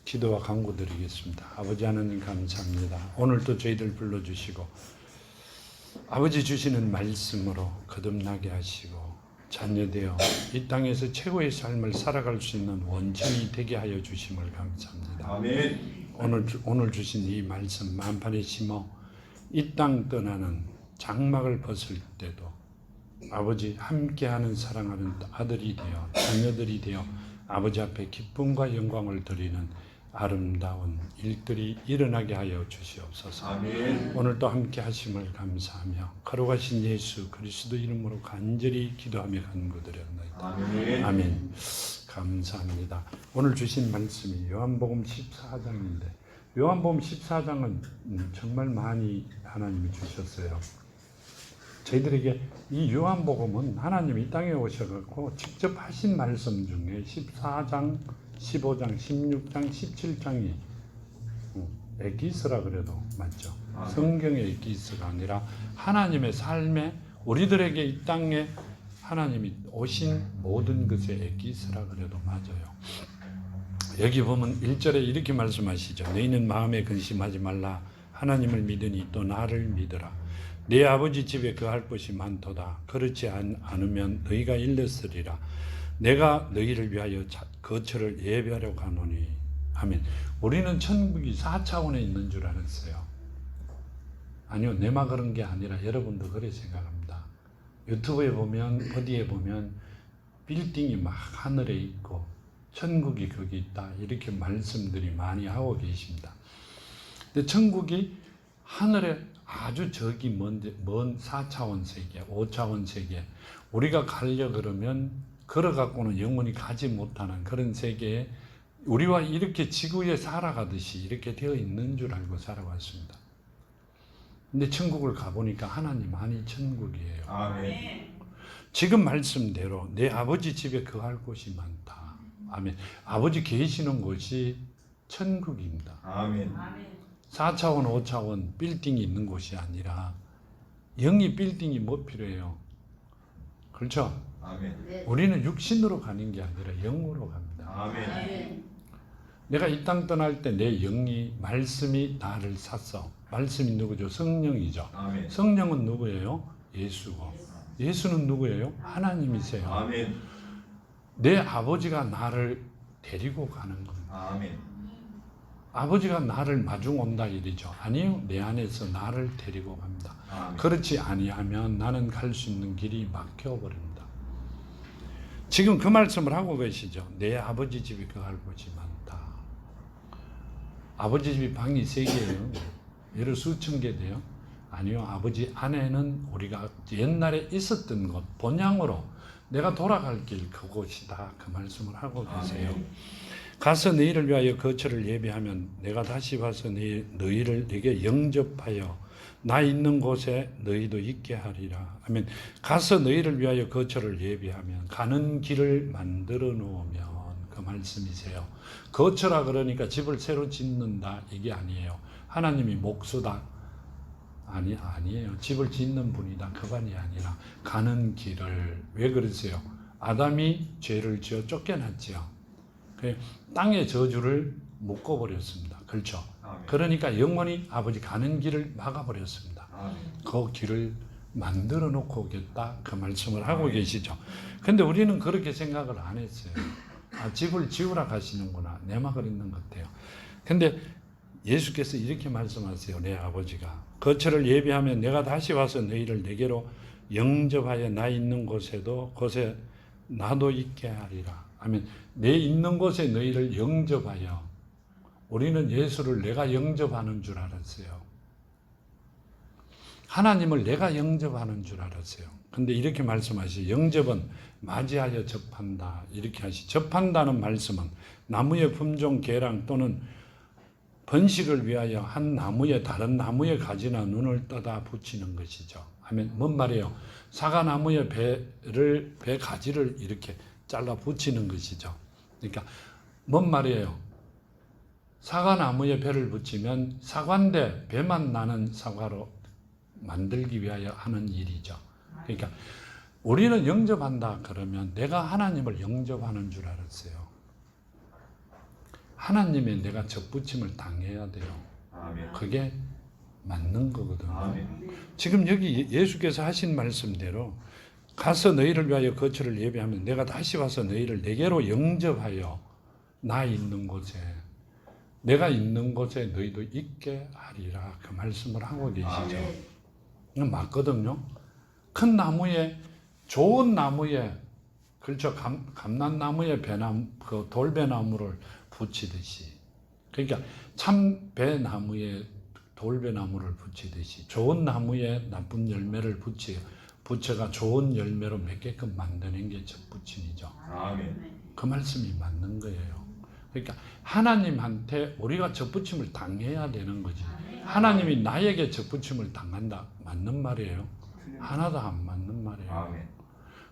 기도와 간구드리겠습니다. 아버지 하나님 감사합니다. 오늘도 저희들 불러주시고 아버지 주시는 말씀으로 거듭나게 하시고 자녀되어 이 땅에서 최고의 삶을 살아갈 수 있는 원천이 되게 하여 주심을 감사합니다. 아멘. 오늘 주신 이 말씀 만판에 심어 이 땅 떠나는 장막을 벗을 때도 아버지 함께하는 사랑하는 아들이 되어 자녀들이 되어 아버지 앞에 기쁨과 영광을 드리는 아름다운 일들이 일어나게 하여 주시옵소서. 아멘. 오늘도 함께 하심을 감사하며 거룩하신 예수 그리스도 이름으로 간절히 기도하며 간구드렸나이다. 아멘. 아멘. 감사합니다. 오늘 주신 말씀이 요한복음 14장인데 요한복음 14장은 정말 많이 하나님이 주셨어요. 저희들에게 이 요한복음은 하나님이 이 땅에 오셔갖고 직접 하신 말씀 중에 14장, 15장, 16장, 17장이 에기스라 그래도 맞죠? 성경의 에기스가 아니라 하나님의 삶에 우리들에게 이 땅에 하나님이 오신 모든 것의 에기스라 그래도 맞아요. 여기 보면 1절에 이렇게 말씀하시죠. 너희는 마음에 근심하지 말라. 하나님을 믿으니 또 나를 믿으라. 내 아버지 집에 거할 곳이 많도다. 그렇지 않으면 너희가 일렀으리라. 내가 너희를 위하여 거처를 예비하려고 가노니. 아멘. 우리는 천국이 4차원에 있는 줄 알았어요. 아니요, 내만 그런 게 아니라 여러분도 그렇게 생각합니다. 유튜브에 보면 어디에 보면 빌딩이 막 하늘에 있고 천국이 거기 있다 이렇게 말씀들이 많이 하고 계십니다. 근데 천국이 하늘에 아주 저기 먼 4차원 세계, 5차원 세계 우리가 가려 그러면 걸어갖고는 영원히 가지 못하는 그런 세계에 우리와 이렇게 지구에 살아가듯이 이렇게 되어 있는 줄 알고 살아왔습니다. 근데 천국을 가보니까 하나님 안이 천국이에요. 아멘. 지금 말씀대로 내 아버지 집에 거할 곳이 많다. 아멘. 아버지 계시는 곳이 천국입니다. 아멘. 4차원, 5차원 빌딩이 있는 곳이 아니라 영이 빌딩이 뭐 필요해요? 그렇죠? 아멘. 우리는 육신으로 가는 게 아니라 영으로 갑니다. 아멘. 내가 이 땅 떠날 때 내 영이 말씀이 나를 샀어. 말씀이 누구죠? 성령이죠. 아멘. 성령은 누구예요? 예수고. 예수는 누구예요? 하나님이세요. 아멘. 내 아버지가 나를 데리고 가는 겁니다. 아멘. 아버지가 나를 마중 온다 이러죠. 아니요, 내 안에서 나를 데리고 갑니다. 아멘. 그렇지 아니하면 나는 갈 수 있는 길이 막혀버립니다. 지금 그 말씀을 하고 계시죠. 내 아버지 집에 거할 곳이 많다. 아버지 집이 방이 3개예요. 여러 수천 개 돼요. 아니요, 아버지 안에는 우리가 옛날에 있었던 곳, 본향으로 내가 돌아갈 길 그곳이다. 그 말씀을 하고 계세요. 가서 너희를 위하여 거처를 예비하면 내가 다시 와서 너희를 내게 영접하여 나 있는 곳에 너희도 있게 하리라. 아멘. 가서 너희를 위하여 거처를 예비하면 가는 길을 만들어 놓으면 그 말씀이세요. 거처라 그러니까 집을 새로 짓는다 이게 아니에요. 하나님이 목수다. 아니에요. 집을 짓는 분이다. 그만이 아니라 가는 길을. 왜 그러세요? 아담이 죄를 지어 쫓겨났지요. 땅의 저주를 묶어버렸습니다. 그렇죠? 아멘. 그러니까 영원히 아버지 가는 길을 막아버렸습니다. 아멘. 그 길을 만들어 놓고 오겠다. 그 말씀을 하고 계시죠. 근데 우리는 그렇게 생각을 안 했어요. 아, 집을 지으라 가시는구나. 내만 그랬는 것 같아요. 근데 예수께서 이렇게 말씀하세요. 내 아버지가 거처를 예비하면 내가 다시 와서 너희를 내게로 영접하여 나 있는 곳에 나도 있게 하리라. 아멘. 내 있는 곳에 너희를 영접하여. 우리는 예수를 내가 영접하는 줄 알았어요. 하나님을 내가 영접하는 줄 알았어요. 근데 이렇게 말씀하시죠. 영접은 맞이하여 접한다. 이렇게 하시. 접한다는 말씀은 나무의 품종 개랑 또는 번식을 위하여 한 나무에 다른 나무의 가지나 눈을 떠다 붙이는 것이죠. 아멘. 뭔 말이에요? 사과나무의 배 가지를 이렇게 잘라 붙이는 것이죠. 그러니까 뭔 말이에요? 사과나무에 배를 붙이면 사과인데 배만 나는 사과로 만들기 위하여 하는 일이죠. 그러니까 우리는 영접한다 그러면 내가 하나님을 영접하는 줄 알았어요. 하나님의 내가 접붙임을 당해야 돼요. 아멘. 그게 맞는 거거든요. 아멘. 지금 여기 예수께서 하신 말씀대로 가서 너희를 위하여 거처를 예비하면 내가 다시 와서 너희를 내게로 영접하여 나 있는 곳에 내가 있는 곳에 너희도 있게 하리라 그 말씀을 하고 계시죠. 아멘. 이건 맞거든요. 큰 나무에 좋은 나무에 그렇죠. 감난나무에 배나무 그 돌배나무를 붙이듯이 그러니까 참 배나무에 돌배나무를 붙이듯이 좋은 나무에 나쁜 열매를 붙여가 좋은 열매로 맺게끔 만드는 게 접붙임이죠. 아멘. 그 말씀이 맞는 거예요. 그러니까 하나님한테 우리가 접붙임을 당해야 되는 거지. 하나님이 나에게 접붙임을 당한다. 맞는 말이에요? 하나도 안 맞는 말이에요. 아멘.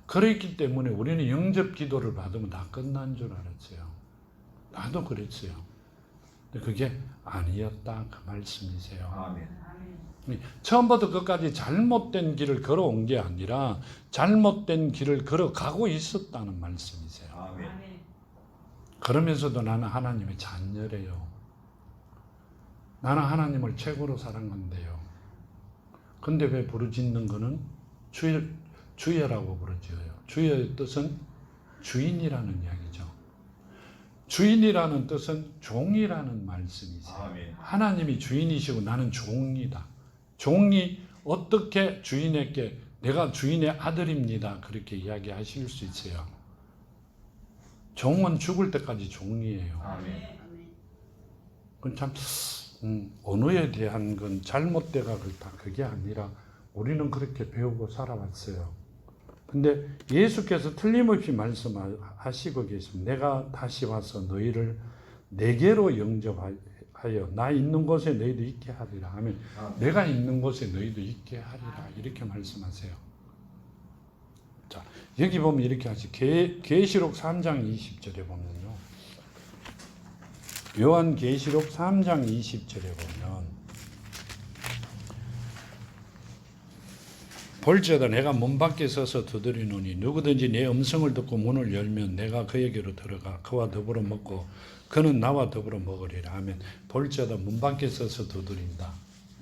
그랬기 때문에 우리는 영접 기도를 받으면 다 끝난 줄 알았어요. 나도 그랬어요. 근데 그게 아니었다 그 말씀이세요. 아멘. 처음부터 끝까지 잘못된 길을 걸어온 게 아니라 잘못된 길을 걸어가고 있었다는 말씀이세요. 아멘. 그러면서도 나는 하나님의 자녀래요. 나는 하나님을 최고로 사랑한대요. 근데 왜 부르짖는 거는 주여라고 부르짖어요. 주여의 뜻은 주인이라는 이야기죠. 주인이라는 뜻은 종이라는 말씀이세요. 아멘. 하나님이 주인이시고 나는 종이다. 종이 어떻게 주인에게 내가 주인의 아들입니다. 그렇게 이야기하실 수 있어요. 종은 죽을 때까지 종이에요. 아멘. 그건 참 언어에 대한 건 잘못돼가 그렇다. 그게 아니라 우리는 그렇게 배우고 살아왔어요. 근데 예수께서 틀림없이 말씀하시고 계십니다. 내가 다시 와서 너희를 내게로 영접하여 나 있는 곳에 너희도 있게 하리라 하면 내가 있는 곳에 너희도 있게 하리라 이렇게 말씀하세요. 자, 여기 보면 이렇게 하시. 계시록 3장 20절에 보면요. 요한 계시록 3장 20절에 보면 볼지어다 내가 문 밖에 서서 두드리노니 누구든지 내 음성을 듣고 문을 열면 내가 그에게로 들어가 그와 더불어 먹고 그는 나와 더불어 먹으리라 하면 볼지어다 문 밖에 서서 두드린다.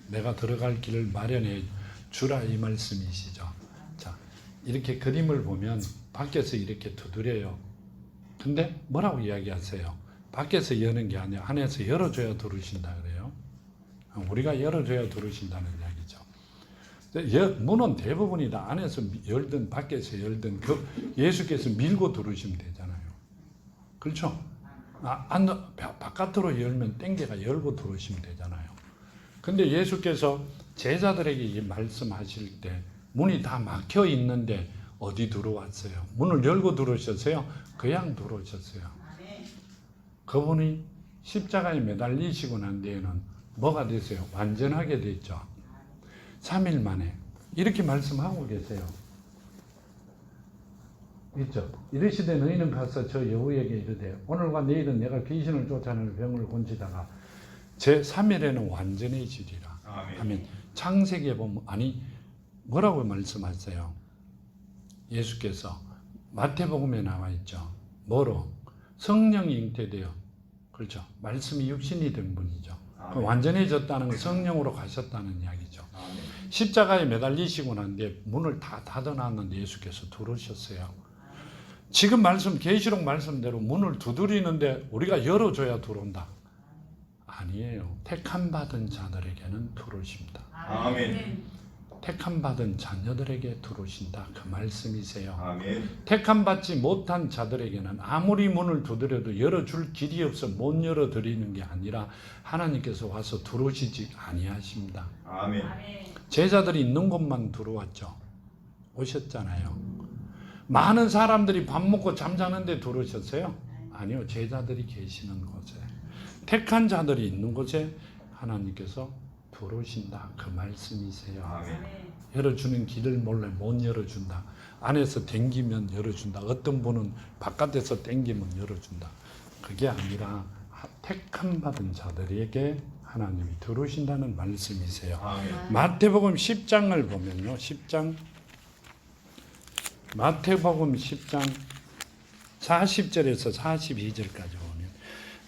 내가 들어갈 길을 마련해 주라 이 말씀이시죠. 자, 이렇게 그림을 보면 밖에서 이렇게 두드려요. 근데 뭐라고 이야기하세요? 밖에서 여는 게 아니라 안에서 열어줘야 들어오신다 그래요. 우리가 열어줘야 들어오신다는 이야기죠. 문은 대부분이 다 안에서 열든 밖에서 열든 예수께서 밀고 들어오시면 되잖아요. 그렇죠? 바깥으로 열면 땡겨가 열고 들어오시면 되잖아요. 근데 예수께서 제자들에게 이 말씀하실 때 문이 다 막혀 있는데 어디 들어왔어요? 문을 열고 들어오셨어요? 그냥 들어오셨어요. 그분이 십자가에 매달리시고 난 뒤에는 뭐가 됐어요? 완전하게 됐죠. 3일 만에 이렇게 말씀하고 계세요. 있죠? 이르시되 너희는 가서 저 여우에게 이르되 오늘과 내일은 내가 귀신을 쫓아내는 병을 고치다가 제 3일에는 완전해지리라 하면 창세기에 보면 뭐라고 말씀하세요? 예수께서 마태복음에 나와 있죠. 뭐로? 성령이 잉태되어 그렇죠. 말씀이 육신이 된 분이죠. 완전해졌다는 건 성령으로 가셨다는 이야기죠. 십자가에 매달리시고 난 뒤에 문을 다 닫아놨는데 예수께서 들어오셨어요. 지금 계시록 말씀대로 문을 두드리는데 우리가 열어줘야 들어온다. 아니에요. 택함 받은 자들에게는 들어오십니다. 아멘. 택함 받은 자녀들에게 들어오신다. 그 말씀이세요. 아멘. 택함 받지 못한 자들에게는 아무리 문을 두드려도 열어줄 길이 없어 못 열어드리는 게 아니라 하나님께서 와서 들어오시지 아니하십니다. 아멘. 제자들이 있는 곳만 들어왔죠. 오셨잖아요. 많은 사람들이 밥 먹고 잠자는데 들어오셨어요? 아니요. 제자들이 계시는 곳에 택한 자들이 있는 곳에 하나님께서 들어오신다. 그 말씀이세요. 아멘. 열어주는 길을 몰래 못 열어준다. 안에서 땡기면 열어준다. 어떤 분은 바깥에서 땡기면 열어준다. 그게 아니라 택함 받은 자들에게 하나님이 들어오신다는 말씀이세요. 아멘. 마태복음 10장을 보면요. 마태복음 10장 40절에서 42절까지 보면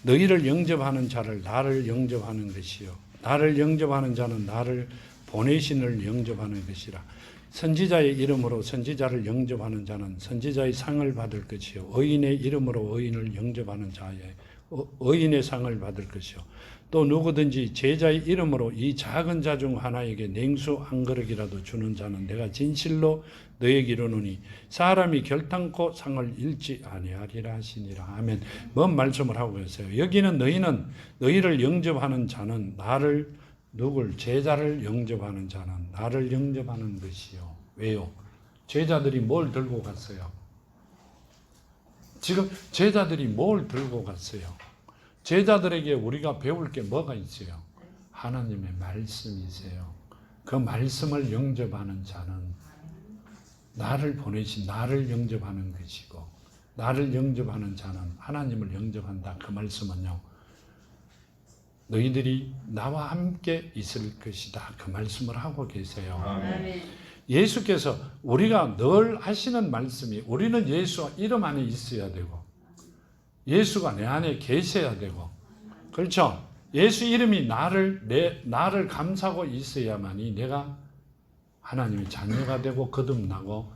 너희를 영접하는 자를 나를 영접하는 것이요 나를 영접하는 자는 나를 보내신을 영접하는 것이라. 선지자의 이름으로 선지자를 영접하는 자는 선지자의 상을 받을 것이요 의인의 이름으로 의인을 영접하는 자의 의인의 상을 받을 것이요 또 누구든지 제자의 이름으로 이 작은 자 중 하나에게 냉수 한 그릇이라도 주는 자는 내가 진실로 너에게 이르노니 사람이 결탄코 상을 잃지 아니하리라 하시니라. 아멘. 뭔 말씀을 하고 계세요? 여기는 너희를 영접하는 자는 나를 누굴 제자를 영접하는 자는 나를 영접하는 것이요. 왜요? 제자들이 뭘 들고 갔어요? 지금 제자들이 뭘 들고 갔어요? 제자들에게 우리가 배울 게 뭐가 있어요? 하나님의 말씀이세요. 그 말씀을 영접하는 자는 나를 보내신 나를 영접하는 것이고 나를 영접하는 자는 하나님을 영접한다. 그 말씀은요. 너희들이 나와 함께 있을 것이다. 그 말씀을 하고 계세요. 아멘. 예수께서 우리가 늘 하시는 말씀이 우리는 예수 이름 안에 있어야 되고 예수가 내 안에 계셔야 되고 그렇죠? 예수 이름이 나를 감싸고 있어야만이 내가 하나님의 자녀가 되고 거듭나고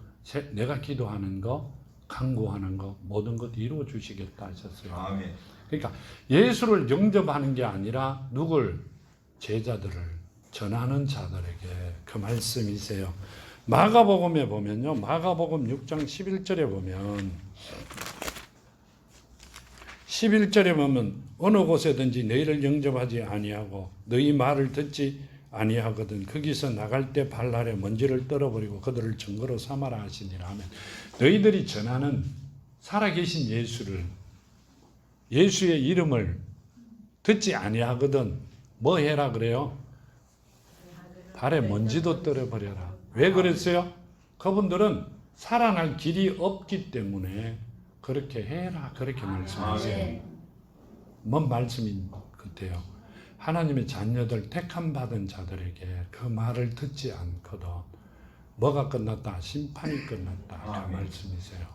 내가 기도하는 거 간구하는 거 모든 것 이루어 주시겠다 하셨어요. 아멘. 그러니까 예수를 영접하는 게 아니라 누굴? 제자들을 전하는 자들에게 그 말씀이세요. 마가복음에 보면요. 마가복음 6장 11절에 보면 11절에 보면 어느 곳에든지 너희를 영접하지 아니하고 너희 말을 듣지 아니하거든 거기서 나갈 때 발날에 먼지를 떨어버리고 그들을 증거로 삼아라 하시니라. 하면 너희들이 전하는 살아계신 예수를 예수의 이름을 듣지 아니하거든 뭐 해라 그래요? 발에 먼지도 떨어버려라. 왜 그랬어요? 그분들은 살아날 길이 없기 때문에 그렇게 해라 그렇게 말씀하세요. 뭔 말씀인 것 같아요? 하나님의 자녀들 택함 받은 자들에게 그 말을 듣지 않거든 뭐가 끝났다? 심판이 끝났다. 그 말씀이세요.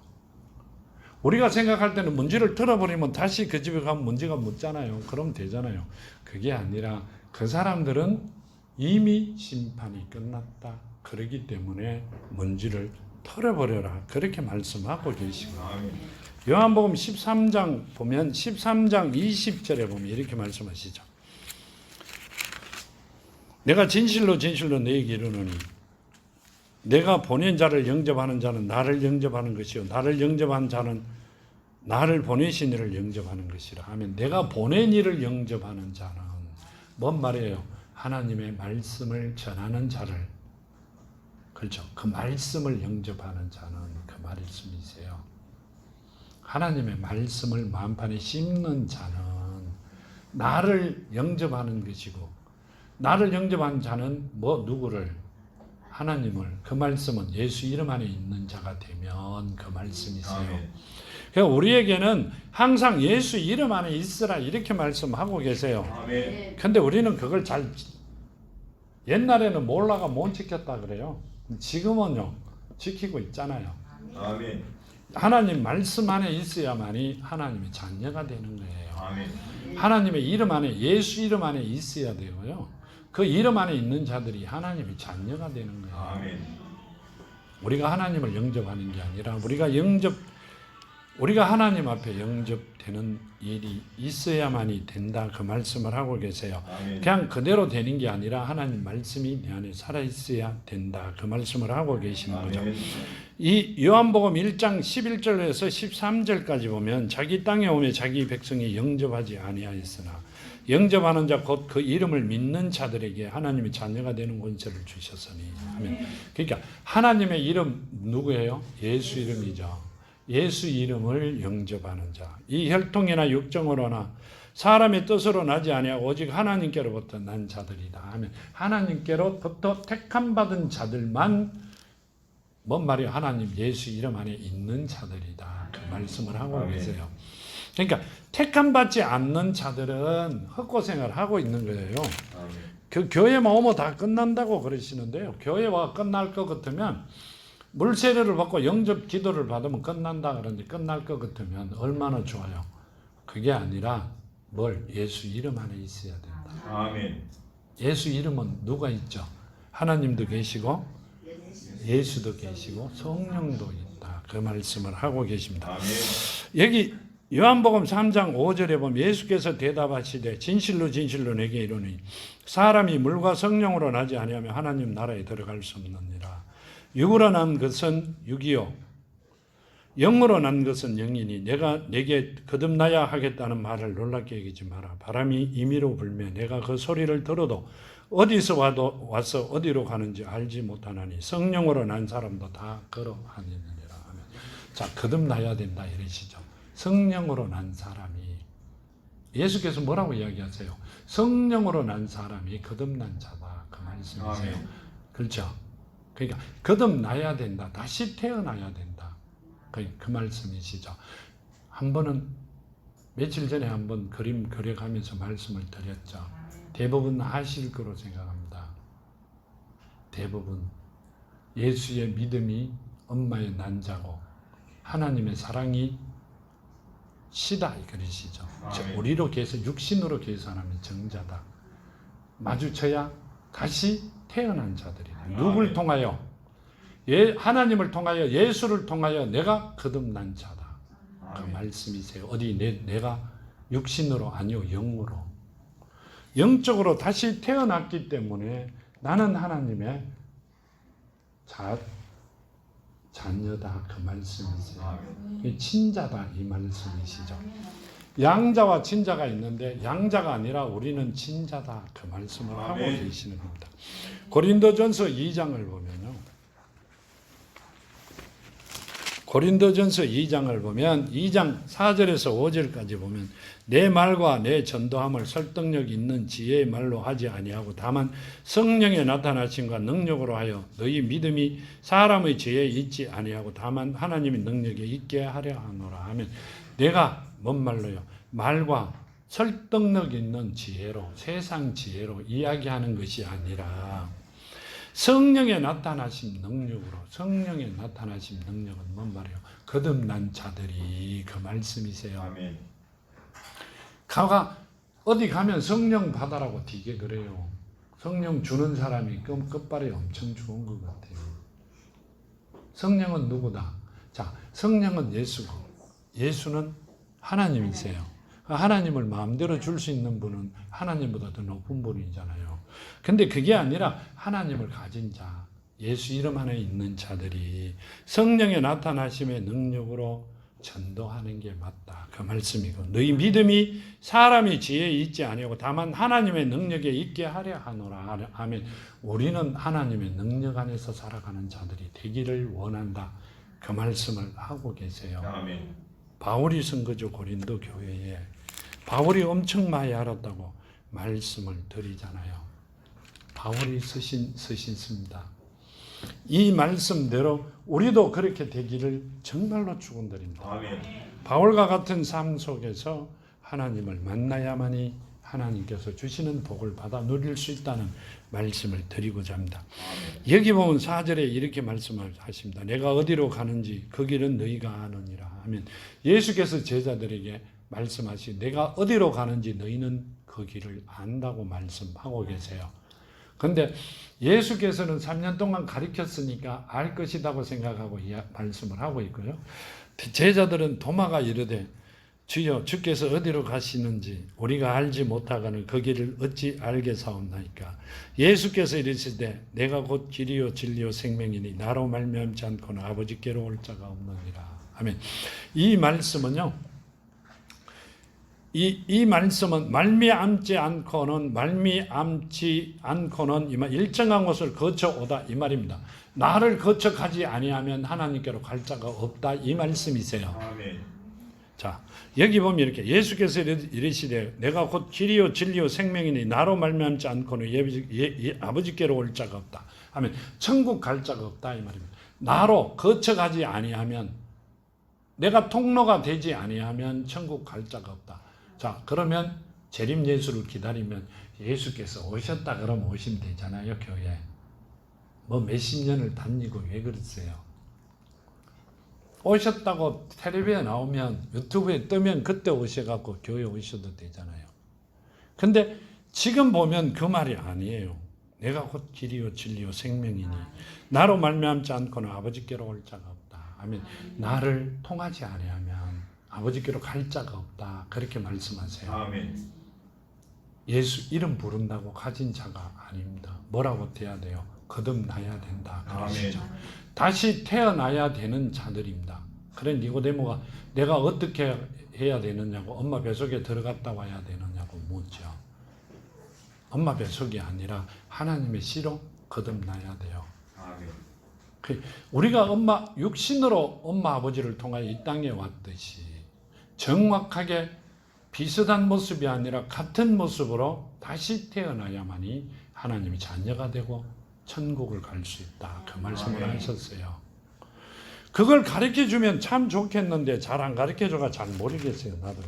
우리가 생각할 때는 먼지를 털어버리면 다시 그 집에 가면 먼지가 묻잖아요. 그럼 되잖아요. 그게 아니라 그 사람들은 이미 심판이 끝났다. 그러기 때문에 먼지를 털어버려라. 그렇게 말씀하고 계시고 요한복음 13장 보면 13장 20절에 보면 이렇게 말씀하시죠. 내가 진실로 진실로 너희에게 이르노니 내가 보낸 자를 영접하는 자는 나를 영접하는 것이요 나를 영접한 자는 나를 보내신 이를 영접하는 것이라 하면 내가 보낸 이를 영접하는 자는 뭔 말이에요? 하나님의 말씀을 전하는 자를 그렇죠. 그 말씀을 영접하는 자는 그 말씀이세요. 하나님의 말씀을 마음판에 심는 자는 나를 영접하는 것이고 나를 영접한 자는 누구를? 하나님을. 그 말씀은 예수 이름 안에 있는 자가 되면 그 말씀이세요. 그러니까 우리에게는 항상 예수 이름 안에 있으라 이렇게 말씀하고 계세요. 근데 우리는 그걸 잘 옛날에는 몰라가 못 지켰다 그래요. 지금은요 지키고 있잖아요. 아멘. 하나님 말씀 안에 있어야만이 하나님의 자녀가 되는 거예요. 아멘. 하나님의 이름 안에 예수 이름 안에 있어야 되고요. 그 이름 안에 있는 자들이 하나님의 자녀가 되는 거예요. 아멘. 우리가 하나님을 영접하는 게 아니라 우리가 하나님 앞에 영접되는 일이 있어야만이 된다. 그 말씀을 하고 계세요. 아멘. 그냥 그대로 되는 게 아니라 하나님 말씀이 내 안에 살아있어야 된다. 그 말씀을 하고 계시는 거죠. 아멘. 이 요한복음 1장 11절에서 13절까지 보면 자기 땅에 오며 자기 백성이 영접하지 아니하였으나 영접하는 자 곧 그 이름을 믿는 자들에게 하나님의 자녀가 되는 권세를 주셨으니. 아멘. 그러니까 하나님의 이름 누구예요? 예수 이름이죠. 예수 이름을 영접하는 자. 이 혈통이나 육정으로나 사람의 뜻으로 나지 아니하고 오직 하나님께로부터 난 자들이다. 하면 하나님께로부터 택함 받은 자들만 뭔 말이에요? 하나님 예수 이름 안에 있는 자들이다. 그 말씀을 하고 계세요. 그러니까 택함 받지 않는 자들은 헛고생을 하고 있는 거예요. 그 교회만 오면 다 끝난다고 그러시는데요. 교회와 끝날 것 같으면 물세례를 받고 영접 기도를 받으면 끝난다 그러는데 끝날 것 같으면 얼마나 좋아요. 그게 아니라 뭘? 예수 이름 안에 있어야 된다. 아멘. 예수 이름은 누가 있죠? 하나님도 계시고 예수. 예수도 계시고 성령도 있다. 그 말씀을 하고 계십니다. 아멘. 여기 요한복음 3장 5절에 보면 예수께서 대답하시되 진실로 진실로 내게 이르노니 사람이 물과 성령으로 나지 아니하면 하나님 나라에 들어갈 수 없느니라. 육으로 난 것은 육이요 영으로 난 것은 영이니 내가 내게 거듭나야 하겠다는 말을 놀랍게 여기지 마라. 바람이 임의로 불며 내가 그 소리를 들어도 어디서 와서 어디로 가는지 알지 못하나니 성령으로 난 사람도 다 그러하느니라. 자, 거듭나야 된다 이러시죠. 성령으로 난 사람이 예수께서 뭐라고 이야기하세요? 성령으로 난 사람이 거듭난 자다. 그 말씀이세요. 아멘. 그렇죠. 그러니까 거듭나야 된다. 다시 태어나야 된다. 그 말씀이시죠. 한 번은 며칠 전에 한번 그림 그려가면서 말씀을 드렸죠. 대부분 아실 거로 생각합니다. 대부분 예수의 믿음이 엄마의 난자고 하나님의 사랑이 시다 그러시죠. 아멘. 우리로 육신으로 계산하면 정자다. 마주쳐야 다시 태어난 자들이다. 누굴 통하여? 하나님을 통하여 예수를 통하여 내가 거듭난 자다. 그 말씀이세요. 어디 내가 육신으로 아니요 영으로 영적으로 다시 태어났기 때문에 나는 하나님의 자녀다. 그 말씀이세요. 친자다 이 말씀이시죠. 양자와 친자가 있는데 양자가 아니라 우리는 친자다. 그 말씀을 하고 계시는 겁니다. 고린도전서 2장을 보면요. 고린도전서 2장을 보면 2장 4절에서 5절까지 보면 내 말과 내 전도함을 설득력 있는 지혜의 말로 하지 아니하고 다만 성령의 나타나심과 능력으로 하여 너희 믿음이 사람의 지혜에 있지 아니하고 다만 하나님의 능력에 있게 하려 하노라 하면 내가 뭔 말로요? 말과 설득력 있는 지혜로 세상 지혜로 이야기하는 것이 아니라 성령의 나타나심 능력으로 성령의 나타나심 능력은 뭔 말이에요? 거듭난 자들이 그 말씀이세요. 아멘. 어디 가면 성령 받아라고 되게 그래요. 성령 주는 사람이 끝발이 엄청 좋은 것 같아요. 성령은 누구다? 자, 성령은 예수고 예수는 하나님이세요. 하나님을 마음대로 줄 수 있는 분은 하나님보다 더 높은 분이잖아요. 근데 그게 아니라 하나님을 가진 자, 예수 이름 안에 있는 자들이 성령의 나타나심의 능력으로 전도하는 게 맞다. 그 말씀이고 너희 믿음이 사람의 지혜에 있지 아니하고 다만 하나님의 능력에 있게 하려 하노라 하면 우리는 하나님의 능력 안에서 살아가는 자들이 되기를 원한다. 그 말씀을 하고 계세요. 아멘. 바울이 쓴 거죠. 고린도 교회에. 바울이 엄청 많이 알았다고 말씀을 드리잖아요. 바울이 쓰신습니다. 이 말씀대로 우리도 그렇게 되기를 정말로 축원드립니다. 아멘. 바울과 같은 삶 속에서 하나님을 만나야만이 하나님께서 주시는 복을 받아 누릴 수 있다는 말씀을 드리고자 합니다. 여기 보면 4절에 이렇게 말씀하십니다. 내가 어디로 가는지 그 길은 너희가 아느니라 하면 예수께서 제자들에게 말씀하시 내가 어디로 가는지 너희는 그 길을 안다고 말씀하고 계세요. 그런데 예수께서는 3년 동안 가르쳤으니까 알 것이라고 생각하고 말씀을 하고 있고요. 제자들은 도마가 이르되 주여 주께서 어디로 가시는지 우리가 알지 못하거늘 그 길을 어찌 알겠사옵나이까. 예수께서 이르시되 내가 곧 길이요 진리요 생명이니 나로 말미암지 않고는 아버지께로 올 자가 없느니라. 아멘. 이 말씀은요. 이 말씀은 말미암지 않고는 일정한 곳을 거쳐오다 이 말입니다. 나를 거쳐가지 아니하면 하나님께로 갈 자가 없다 이 말씀이세요. 아멘. 자, 여기 보면 이렇게 예수께서 이르시되 내가 곧 길이요 진리요 생명이니 나로 말미암지 않고는 아버지께로 올 자가 없다 하면 천국 갈 자가 없다 이 말입니다. 나로 거쳐가지 아니하면 내가 통로가 되지 아니하면 천국 갈 자가 없다. 자, 그러면 재림 예수를 기다리면 예수께서 오셨다 그러면 오시면 되잖아요. 교회 뭐 몇십 년을 다니고 왜 그러세요? 오셨다고 텔레비에 나오면 유튜브에 뜨면 그때 오셔갖고 교회 오셔도 되잖아요. 근데 지금 보면 그 말이 아니에요. 내가 곧 길이요 진리요 생명이니 나로 말미암지 않고는 아버지께로 올 자가 없다. 아멘. 나를 통하지 아니하면 아버지께로 갈 자가 없다. 그렇게 말씀하세요. 아멘. 예수 이름 부른다고 가진 자가 아닙니다. 뭐라고 돼야 돼요? 거듭나야 된다. 그러시죠. 다시 태어나야 되는 자들입니다. 그래 니고데모가 내가 어떻게 해야 되느냐고 엄마 뱃속에 들어갔다 와야 되느냐고 묻죠. 엄마 뱃속이 아니라 하나님의 씨로 거듭나야 돼요. 아멘. 우리가 육신으로 엄마 아버지를 통하여 이 땅에 왔듯이 정확하게 비슷한 모습이 아니라 같은 모습으로 다시 태어나야만이 하나님의 자녀가 되고 천국을 갈 수 있다. 그 말씀을 하셨어요. 그걸 가르쳐주면 참 좋겠는데 잘 안 가르쳐줘가 잘 모르겠어요. 나도.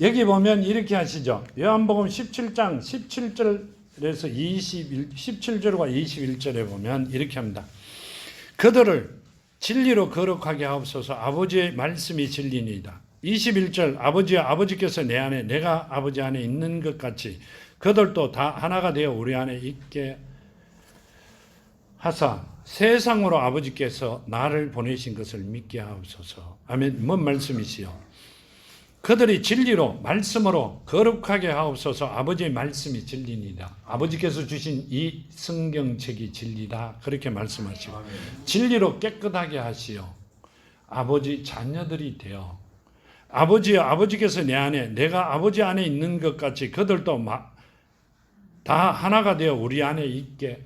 여기 보면 이렇게 하시죠. 요한복음 17장 17절에서 17절과 21절에 보면 이렇게 합니다. 그들을 진리로 거룩하게 하옵소서. 아버지의 말씀이 진리니이다. 21절 아버지께서 내 안에 내가 아버지 안에 있는 것 같이 그들도 다 하나가 되어 우리 안에 있게 하사 세상으로 아버지께서 나를 보내신 것을 믿게 하옵소서. 아멘. 뭔 말씀이시요? 그들이 진리로 말씀으로 거룩하게 하옵소서. 아버지의 말씀이 진리니다. 아버지께서 주신 이 성경책이 진리다. 그렇게 말씀하시고 진리로 깨끗하게 하시어 아버지 자녀들이 되어 아버지께서 내 안에 내가 아버지 안에 있는 것 같이 그들도 다 하나가 되어 우리 안에 있게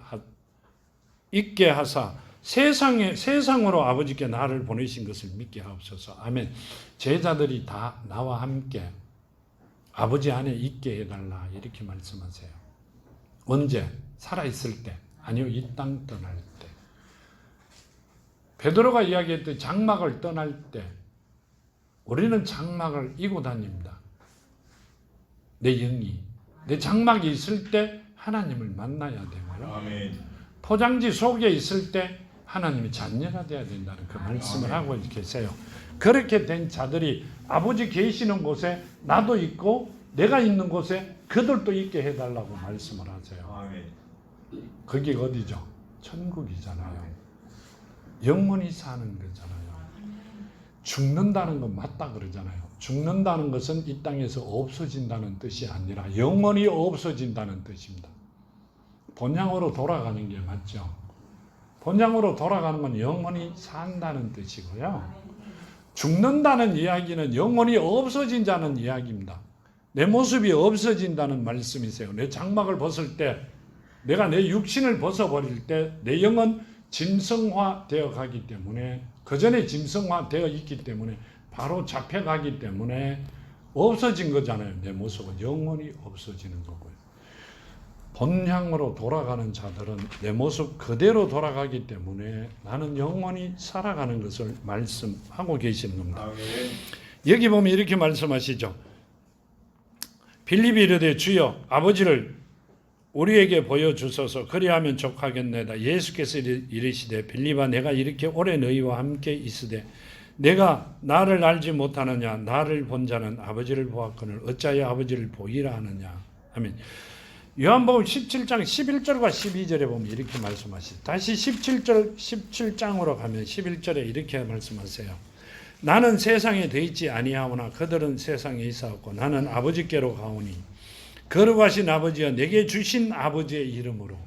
하사 세상으로 아버지께 나를 보내신 것을 믿게 하옵소서. 아멘. 제자들이 다 나와 함께 아버지 안에 있게 해달라 이렇게 말씀하세요. 언제? 살아있을 때? 아니요, 이 땅 떠날 때. 베드로가 이야기했듯 장막을 떠날 때 우리는 장막을 이고 다닙니다. 내 영이. 내 장막이 있을 때 하나님을 만나야 되고요. 아멘. 포장지 속에 있을 때 하나님의 자녀가 되어야 된다는 그 말씀을 하고 계세요. 그렇게 된 자들이 아버지 계시는 곳에 나도 있고 내가 있는 곳에 그들도 있게 해달라고 말씀을 하세요. 아멘. 거기가 어디죠? 천국이잖아요. 영원히 사는 거잖아요. 죽는다는 건 맞다 그러잖아요. 죽는다는 것은 이 땅에서 없어진다는 뜻이 아니라 영원히 없어진다는 뜻입니다. 본향으로 돌아가는 게 맞죠. 본향으로 돌아가는 건 영원히 산다는 뜻이고요. 죽는다는 이야기는 영원히 없어진다는 이야기입니다. 내 모습이 없어진다는 말씀이세요. 내 장막을 벗을 때, 내가 내 육신을 벗어버릴 때 내 영은 짐승화되어 가기 때문에 그 전에 짐승화되어 있기 때문에 바로 잡혀가기 때문에 없어진 거잖아요. 내 모습은 영원히 없어지는 거고요. 본향으로 돌아가는 자들은 내 모습 그대로 돌아가기 때문에 나는 영원히 살아가는 것을 말씀하고 계시는 겁니다. 아멘. 여기 보면 이렇게 말씀하시죠. 빌립이 이르되 주여 아버지를 우리에게 보여주소서 그리하면 족하겠나이다. 예수께서 이르시되 빌립아 내가 이렇게 오래 너희와 함께 있으되 내가 나를 알지 못하느냐 나를 본 자는 아버지를 보았거늘 어찌하여 아버지를 보이라 하느냐. 아멘. 요한복음 17장 11절과 12절에 보면 이렇게 말씀하시죠. 다시 17장으로 가면 11절에 이렇게 말씀하세요. 나는 세상에 더 있지 아니하오나 그들은 세상에 있사옵고 나는 아버지께로 가오니 거룩하신 아버지여 내게 주신 아버지의 이름으로.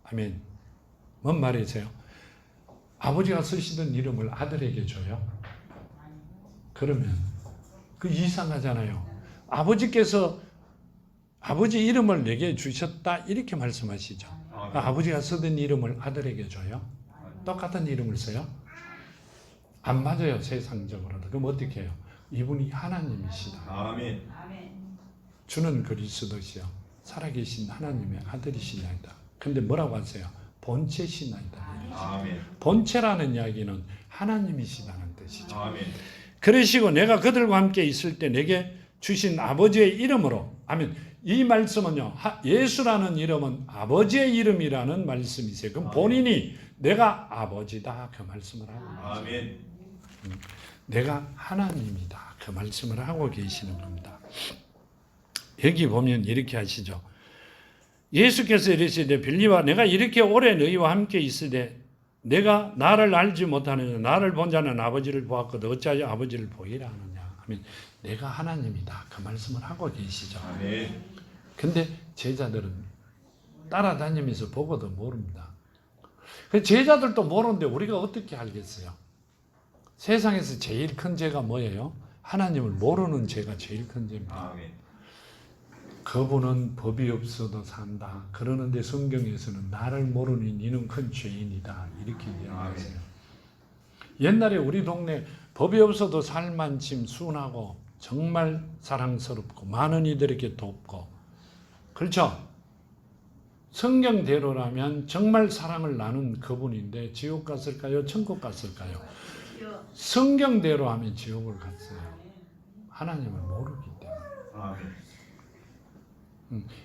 아멘. 뭔 말이세요? 아버지가 쓰시던 이름을 아들에게 줘요? 그러면 그 이상하잖아요. 아버지께서 아버지 이름을 내게 주셨다 이렇게 말씀하시죠. 아버지가 쓰던 이름을 아들에게 줘요? 똑같은 이름을 써요? 안 맞아요. 세상적으로도. 그럼 어떻게 해요? 이분이 하나님이시다. 아멘. 주는 그리스도시요 살아계신 하나님의 아들이시나이다. 근데 뭐라고 하세요? 본체시나이다. 아멘. 본체라는 이야기는 하나님이시다는 뜻이죠. 아멘. 그러시고 내가 그들과 함께 있을 때 내게 주신 아버지의 이름으로. 아멘. 이 말씀은요. 예수라는 이름은 아버지의 이름이라는 말씀이세요. 그럼 본인이 내가 아버지다 그 말씀을 하고 있어요. 아멘. 내가 하나님이다. 그 말씀을 하고 계시는 겁니다. 여기 보면 이렇게 하시죠. 예수께서 이르시되 빌립아 내가 이렇게 오래 너희와 함께 있으되 내가 나를 알지 못하느냐 나를 본 자는 아버지를 보았거든 어찌하여 아버지를 보이라 하느냐 하면 내가 하나님이다. 그 말씀을 하고 계시죠. 아멘. 근데 제자들은 따라다니면서 보고도 모릅니다. 그 제자들도 모르는데 우리가 어떻게 알겠어요? 세상에서 제일 큰 죄가 뭐예요? 하나님을 모르는 죄가 제일 큰 죄입니다. 아멘. 그분은 법이 없어도 산다. 그러는데 성경에서는 나를 모르니 너는 큰 죄인이다. 이렇게 이야기하세요. 옛날에 우리 동네 법이 없어도 살만침 순하고 정말 사랑스럽고 많은 이들에게 돕고 그렇죠? 성경대로라면 정말 사랑을 나눈 그분인데 지옥 갔을까요? 천국 갔을까요? 성경대로 하면 지옥을 갔어요. 하나님을 모르기 때문에. 아멘.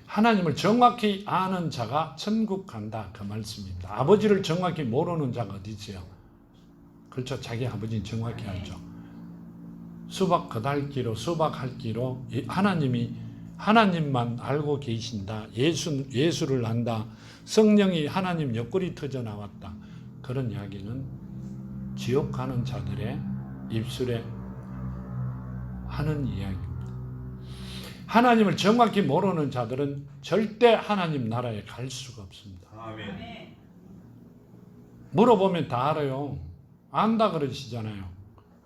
하나님을 정확히 아는 자가 천국 간다. 그 말씀입니다. 아버지를 정확히 모르는 자가 어디 있어요? 그렇죠. 자기 아버지는 정확히 알죠. 수박 겉핥기로 수박핥기로 하나님만 알고 계신다. 예수를 안다. 성령이 하나님 옆구리 터져 나왔다. 그런 이야기는 지옥 가는 자들의 입술에 하는 이야기입니다. 하나님을 정확히 모르는 자들은 절대 하나님 나라에 갈 수가 없습니다. 아멘. 물어보면 다 알아요. 안다 그러시잖아요.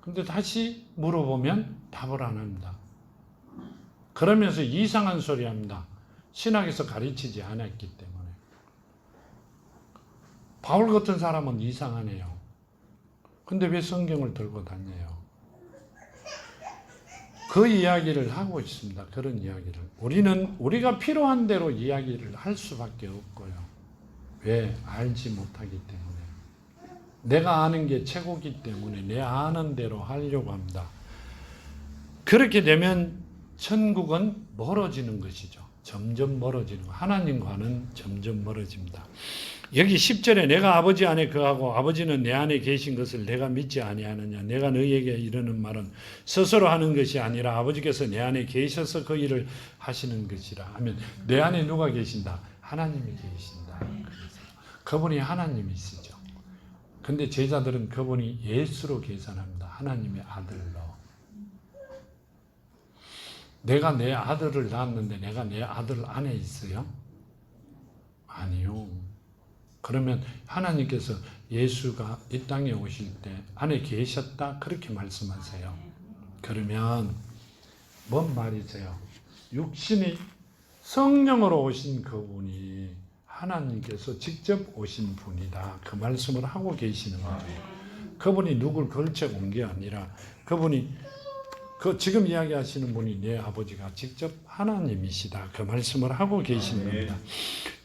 근데 다시 물어보면 답을 안 합니다. 그러면서 이상한 소리 합니다. 신학에서 가르치지 않았기 때문에. 바울 같은 사람은 이상하네요. 근데 왜 성경을 들고 다녀요? 그 이야기를 하고 있습니다. 그런 이야기를. 우리가 필요한 대로 이야기를 할 수밖에 없고요. 왜? 알지 못하기 때문에. 내가 아는 게 최고기 때문에 내 아는 대로 하려고 합니다. 그렇게 되면 천국은 멀어지는 것이죠. 점점 멀어지는 거. 하나님과는 점점 멀어집니다. 여기 10절에 내가 아버지 안에 거하고 아버지는 내 안에 계신 것을 내가 믿지 아니하느냐. 내가 너희에게 이르는 말은 스스로 하는 것이 아니라 아버지께서 내 안에 계셔서 그 일을 하시는 것이라 하면 내 안에 누가 계신다? 하나님이 계신다. 그분이 하나님이시죠. 근데 제자들은 그분이 예수로 계산합니다. 하나님의 아들로. 내가 내 아들을 낳았는데 내가 내 아들 안에 있어요? 아니요. 그러면 하나님께서 예수가 이 땅에 오실 때 안에 계셨다 그렇게 말씀하세요. 그러면 뭔 말이세요? 육신이 성령으로 오신 그분이 하나님께서 직접 오신 분이다. 그 말씀을 하고 계시는 거죠. 그분이 누굴 걸쳐 온 게 아니라 그분이 지금 이야기하시는 분이 내 아버지가 직접 하나님이시다. 그 말씀을 하고 계시는 겁니다.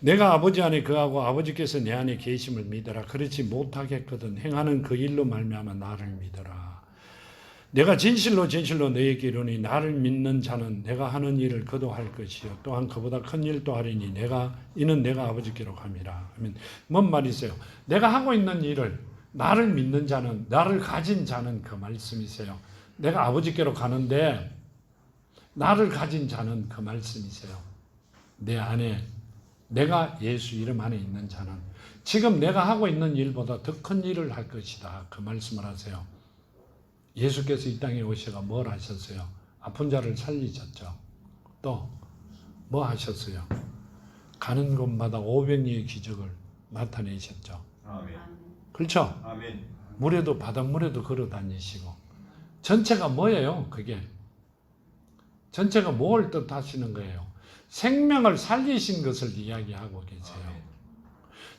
내가 아버지 안에 거하고 아버지께서 내 안에 계심을 믿어라. 그렇지 못하겠거든. 행하는 그 일로 말미암아 나를 믿어라. 내가 진실로 너희에게 이르니 나를 믿는 자는 내가 하는 일을 그도 할 것이요 또한 그보다 큰 일도 하리니 이는 내가 아버지께로 감이라. 하면 뭔 말이세요? 내가 하고 있는 일을 나를 믿는 자는 나를 가진 자는 그 말씀이세요. 내가 아버지께로 가는데 나를 가진 자는 그 말씀이세요. 내 안에 내가 예수 이름 안에 있는 자는 지금 내가 하고 있는 일보다 더 큰 일을 할 것이다. 그 말씀을 하세요. 예수께서 이 땅에 오셔가 뭘 하셨어요? 아픈 자를 살리셨죠. 또 뭐 하셨어요? 가는 곳마다 500리의 기적을 나타내셨죠. 아멘. 그렇죠? 아멘. 물에도 바닷물에도 걸어 다니시고 전체가 뭐예요? 그게 전체가 뭘 뜻하시는 거예요? 생명을 살리신 것을 이야기하고 계세요. 아멘.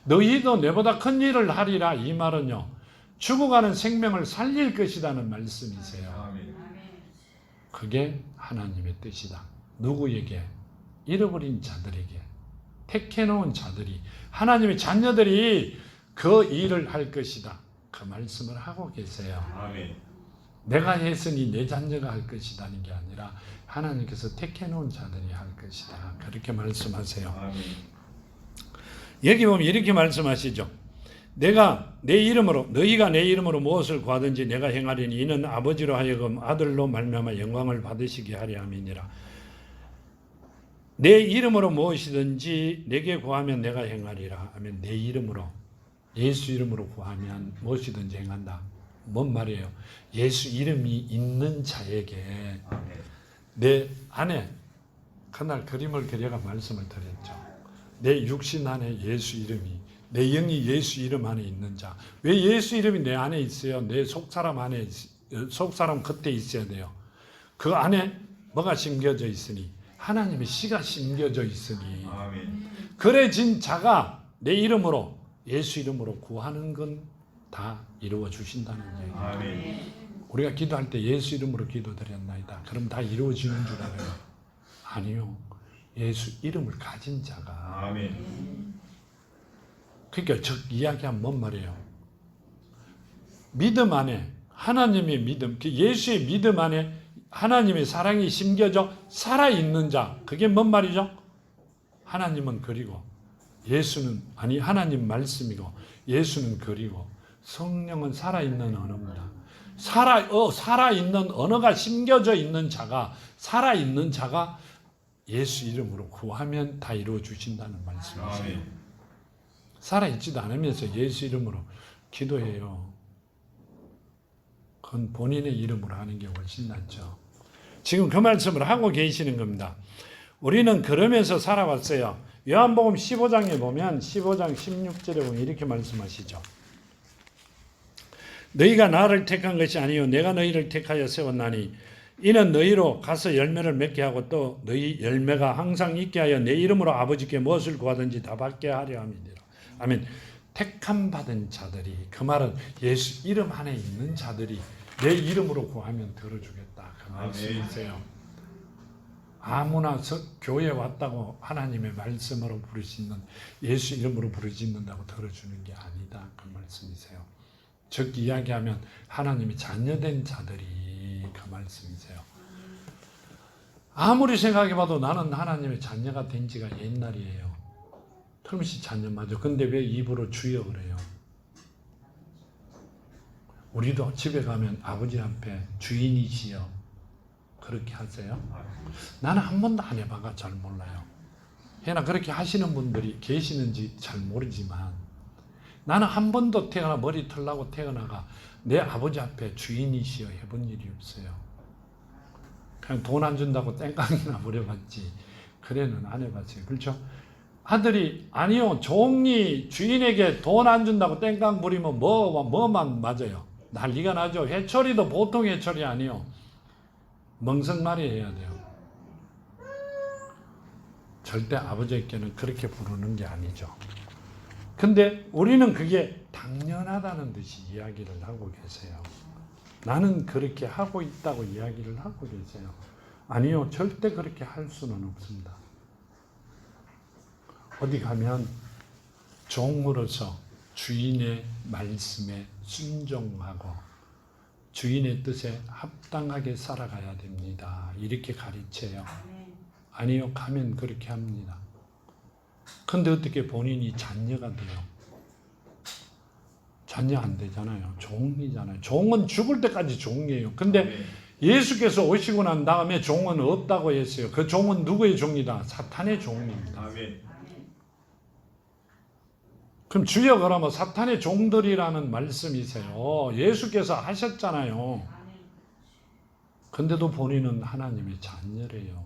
너희도 내보다 큰 일을 하리라. 이 말은요 죽어가는 생명을 살릴 것이라는 말씀이세요. 아멘. 그게 하나님의 뜻이다. 누구에게? 잃어버린 자들에게, 택해놓은 자들이, 하나님의 자녀들이 그 일을 할 것이다. 그 말씀을 하고 계세요. 아멘. 내가 했으니 내 자녀가 할 것이라는 게 아니라 하나님께서 택해놓은 자들이 할 것이다. 그렇게 말씀하세요. 아멘. 여기 보면 이렇게 말씀하시죠. 내가 내 이름으로 너희가 내 이름으로 무엇을 구하든지 내가 행하리니 이는 아버지로 하여금 아들로 말미암아 영광을 받으시게 하려 함이니라. 내 이름으로 무엇이든지 내게 구하면 내가 행하리라 하면 내 이름으로 예수 이름으로 구하면 무엇이든지 행한다. 뭔 말이에요? 예수 이름이 있는 자에게 내 안에 그날 그림을 그려가 말씀을 드렸죠. 내 육신 안에 예수 이름이 내 영이 예수 이름 안에 있는 자. 왜 예수 이름이 내 안에 있어요? 내 속사람 안에 속사람 겉에 있어야 돼요. 그 안에 뭐가 심겨져 있으니 하나님의 씨가 심겨져 있으니 그래진 자가 내 이름으로 예수 이름으로 구하는 건 다 이루어 주신다는 얘기예요. 우리가 기도할 때 예수 이름으로 기도드렸나이다. 그럼 다 이루어지는 줄 알아요? 아니요. 예수 이름을 가진 자가 그러니까 즉 이야기하면 뭔 말이에요? 믿음 안에 하나님의 믿음, 그 예수의 믿음 안에 하나님의 사랑이 심겨져 살아있는 자. 그게 뭔 말이죠? 하나님은 그리고 예수는 아니 하나님 말씀이고 예수는 그리고 성령은 살아있는 언어입니다. 살아있는 언어가 심겨져 있는 자가 살아있는 자가 예수 이름으로 구하면 다 이루어 주신다는 말씀이세요. 살아있지도 않으면서 예수 이름으로 기도해요. 그건 본인의 이름으로 하는 게 훨씬 낫죠. 지금 그 말씀을 하고 계시는 겁니다. 우리는 그러면서 살아왔어요. 요한복음 15장에 보면 15장 16절에 보면 이렇게 말씀하시죠. 너희가 나를 택한 것이 아니요 내가 너희를 택하여 세웠나니 이는 너희로 가서 열매를 맺게 하고 또 너희 열매가 항상 있게 하여 내 이름으로 아버지께 무엇을 구하든지 다 받게 하려 함이니라. 아멘. 택함 받은 자들이 그 말은 예수 이름 안에 있는 자들이 내 이름으로 구하면 들어주겠다. 그 말씀이세요. 아무나 교회 왔다고 하나님의 말씀으로 부르시는 예수 이름으로 부르짖는다고 들어주는 게 아니다. 그 말씀이세요. 즉 이야기하면 하나님이 자녀된 자들이 그 말씀이세요. 아무리 생각해봐도 나는 하나님의 자녀가 된 지가 옛날이에요. 틀림없이 자녀 맞아. 근데 왜 입으로 주여 그래요? 우리도 집에 가면 아버지 앞에 주인이시여 그렇게 하세요? 나는 한 번도 안 해봐가 잘 몰라요. 해나 그렇게 하시는 분들이 계시는지 잘 모르지만 나는 한 번도 머리 털라고 태어나가 내 아버지 앞에 주인이시여 해본 일이 없어요. 그냥 돈 안 준다고 땡깡이나 부려봤지 그래는 안 해봤어요. 그렇죠? 아들이 아니요 종이 주인에게 돈 안 준다고 땡깡 부리면 뭐만 맞아요. 난리가 나죠. 회초리도 보통 회초리 아니요. 멍석말이 해야 돼요. 절대 아버지께는 그렇게 부르는 게 아니죠. 근데 우리는 그게 당연하다는 듯이 이야기를 하고 계세요. 나는 그렇게 하고 있다고 이야기를 하고 계세요. 아니요, 절대 그렇게 할 수는 없습니다. 어디 가면 종으로서 주인의 말씀에 순종하고 주인의 뜻에 합당하게 살아가야 됩니다. 이렇게 가르쳐요. 아니요, 가면 그렇게 합니다. 근데 어떻게 본인이 자녀가 돼요? 자녀 안 되잖아요. 종이잖아요. 종은 죽을 때까지 종이에요. 근데 예수께서 오시고 난 다음에 종은 없다고 했어요. 그 종은 누구의 종이다? 사탄의 종입니다. 그럼 주여 그러면 사탄의 종들이라는 말씀이세요. 예수께서 하셨잖아요. 근데도 본인은 하나님의 자녀래요.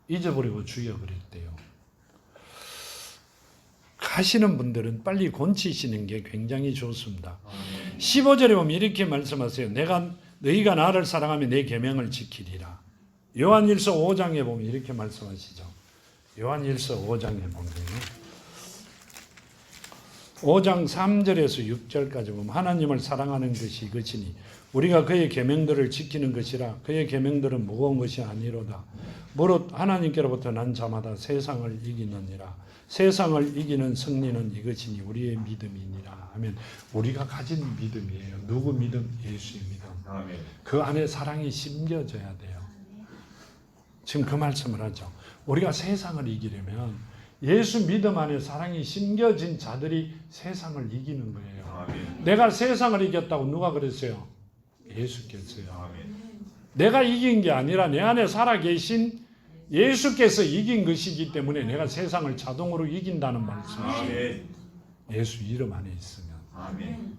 잊어버리고 주여 그랬대요. 하시는 분들은 빨리 고치시는 게 굉장히 좋습니다. 15절에 보면 이렇게 말씀하세요. 너희가 나를 사랑하면 내 계명을 지키리라. 요한일서 5장에 보면 이렇게 말씀하시죠. 요한일서 5장에 보면 5장 3절에서 6절까지 보면 하나님을 사랑하는 것이 이것이니 우리가 그의 계명들을 지키는 것이라. 그의 계명들은 무거운 것이 아니로다. 무릇 하나님께로부터 난 자마다 세상을 이기느니라. 세상을 이기는 승리는 이것이니 우리의 믿음이니라 하면 우리가 가진 믿음이에요. 누구 믿음? 예수의 믿음. 그 안에 사랑이 심겨져야 돼요. 지금 그 말씀을 하죠. 우리가 세상을 이기려면 예수 믿음 안에 사랑이 심겨진 자들이 세상을 이기는 거예요. 아멘. 내가 세상을 이겼다고 누가 그랬어요? 예수께서요. 아멘. 내가 이긴 게 아니라 내 안에 살아계신 예수께서 이긴 것이기 때문에 내가 세상을 자동으로 이긴다는 말씀이에요. 아멘. 예수 이름 안에 있으면. 아멘.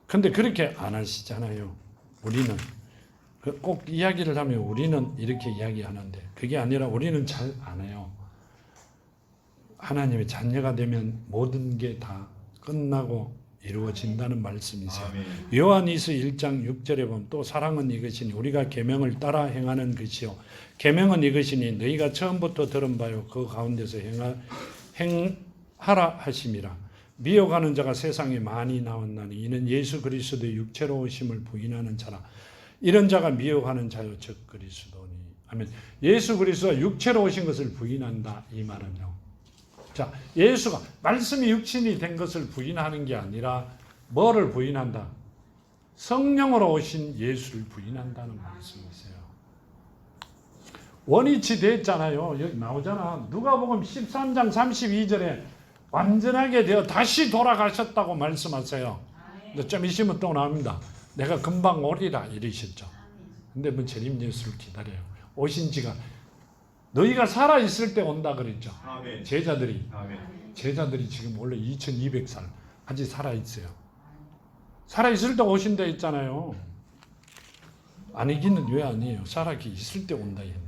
근데 그렇게 안 하시잖아요. 우리는 꼭 이야기를 하면 우리는 이렇게 이야기하는데 그게 아니라 우리는 잘 안 해요. 하나님의 자녀가 되면 모든 게 다 끝나고 이루어진다는 말씀이세요. 아멘. 요한이서 1장 6절에 보면 또 사랑은 이것이니 우리가 계명을 따라 행하는 것이요 계명은 이것이니 너희가 처음부터 들은 바요 그 가운데서 행하라 하심이라. 미혹하는 자가 세상에 많이 나왔나니 이는 예수 그리스도의 육체로 오심을 부인하는 자라. 이런 자가 미혹하는 자요 즉 그리스도니. 아멘. 예수 그리스도가 육체로 오신 것을 부인한다 이 말은요. 자, 예수가 말씀이 육신이 된 것을 부인하는 게 아니라 뭐를 부인한다? 성령으로 오신 예수를 부인한다는 말씀이세요. 원위치 됐잖아요. 여기 나오잖아. 누가복음 13장 32절에 완전하게 되어 다시 돌아가셨다고 말씀하세요. 근데 좀 있으면 또 나옵니다. 내가 금방 오리라 이러셨죠. 근데 뭐 재림 예수를 기다려요. 오신 지가 너희가 살아있을 때 온다 그랬죠. 아멘. 제자들이 아멘. 지금 원래 2200살 아직 살아있어요. 살아있을 때 오신다 했잖아요. 아니기는 왜 아니에요. 살아있을 때 온다 했는데.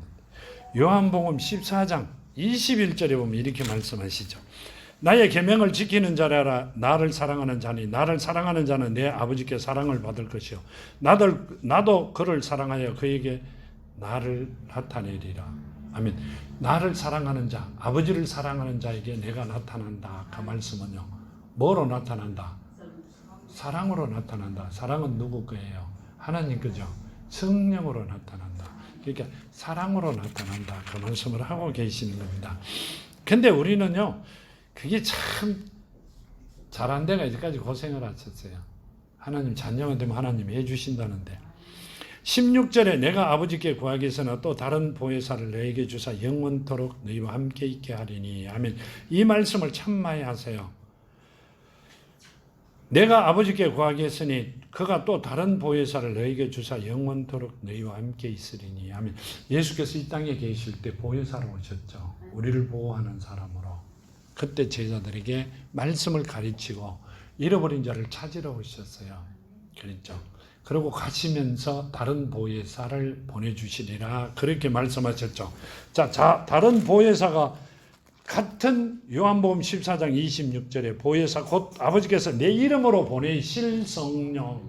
요한복음 14장 21절에 보면 이렇게 말씀하시죠. 나의 계명을 지키는 자라 나를 사랑하는 자니 나를 사랑하는 자는 내 아버지께 사랑을 받을 것이요 나도 그를 사랑하여 그에게 나를 나타내리라. 아멘. 나를 사랑하는 자, 아버지를 사랑하는 자에게 내가 나타난다. 그 말씀은요. 뭐로 나타난다? 사랑으로 나타난다. 사랑은 누구 거예요? 하나님 거죠. 성령으로 나타난다. 그러니까 사랑으로 나타난다. 그 말씀을 하고 계시는 겁니다. 근데 우리는요. 그게 참 잘한 데가 이제까지 고생을 하셨어요. 하나님 자녀가 되면 하나님이 해주신다는데 16절에 내가 아버지께 구하겠으나 또 다른 보혜사를 너에게 주사 영원토록 너희와 함께 있게 하리니. 아멘. 이 말씀을 참 많이 하세요. 내가 아버지께 구하겠으니 그가 또 다른 보혜사를 너에게 주사 영원토록 너희와 함께 있으리니. 아멘. 예수께서 이 땅에 계실 때 보혜사로 오셨죠. 우리를 보호하는 사람으로. 그때 제자들에게 말씀을 가르치고 잃어버린 자를 찾으러 오셨어요. 그랬죠. 그리고 가시면서 다른 보혜사를 보내주시리라 그렇게 말씀하셨죠. 자, 다른 보혜사가 같은 요한복음 14장 26절에 보혜사 곧 아버지께서 내 이름으로 보내실 성령.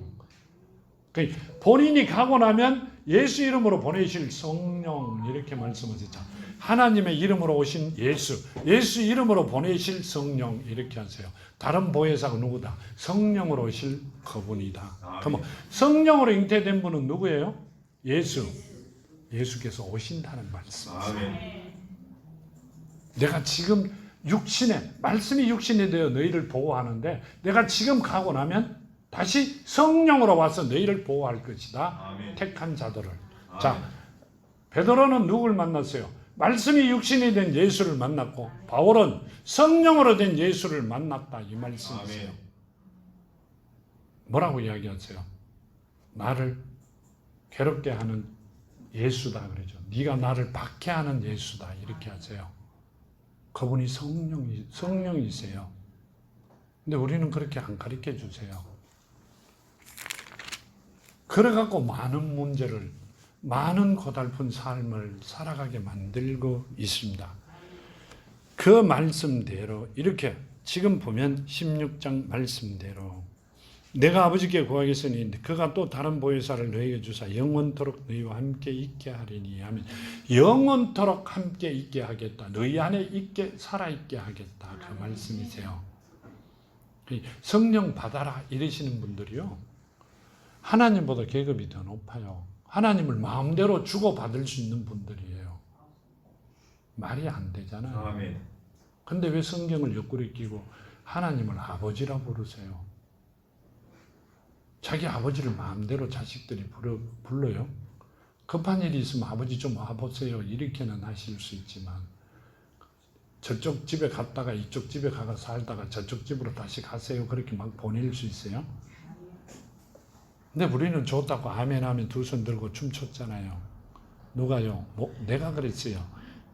본인이 가고 나면 예수 이름으로 보내실 성령 이렇게 말씀하셨죠. 하나님의 이름으로 오신 예수 이름으로 보내실 성령 이렇게 하세요. 다른 보혜사가 누구다? 성령으로 오실 그분이다. 그럼 성령으로 잉태된 분은 누구예요? 예수께서 오신다는 말씀이세요. 내가 지금 말씀이 육신이 되어 너희를 보호하는데 내가 지금 가고 나면 다시 성령으로 와서 너희를 보호할 것이다. 아멘. 택한 자들을. 아멘. 자, 베드로는 누굴 만났어요? 말씀이 육신이 된 예수를 만났고 바울은 성령으로 된 예수를 만났다 이 말씀이세요. 뭐라고 이야기하세요? 나를 괴롭게 하는 예수다 그러죠. 네가 나를 박해하는 예수다 이렇게 하세요. 그분이 성령이세요. 근데 우리는 그렇게 안 가르쳐 주세요. 그래갖고 많은 문제를 많은 고달픈 삶을 살아가게 만들고 있습니다. 그 말씀대로 이렇게 지금 보면 16장 말씀대로 내가 아버지께 구하겠으니 그가 또 다른 보혜사를 너희에게 주사 영원토록 너희와 함께 있게 하리니 하면 영원토록 함께 있게 하겠다. 너희 안에 있게 살아있게 하겠다. 그 말씀이세요. 성령 받아라 이러시는 분들이요. 하나님보다 계급이 더 높아요. 하나님을 마음대로 주고받을 수 있는 분들이에요. 말이 안 되잖아요. 아멘. 근데 왜 성경을 옆구리에 끼고 하나님을 아버지라 부르세요? 자기 아버지를 마음대로 자식들이 불러요. 급한 일이 있으면 아버지 좀 와보세요. 이렇게는 하실 수 있지만 저쪽 집에 갔다가 이쪽 집에 가서 살다가 저쪽 집으로 다시 가세요. 그렇게 막 보낼 수 있어요? 근데 우리는 좋다고 아멘 하면 두 손 들고 춤췄잖아요. 누가요? 내가 그랬어요.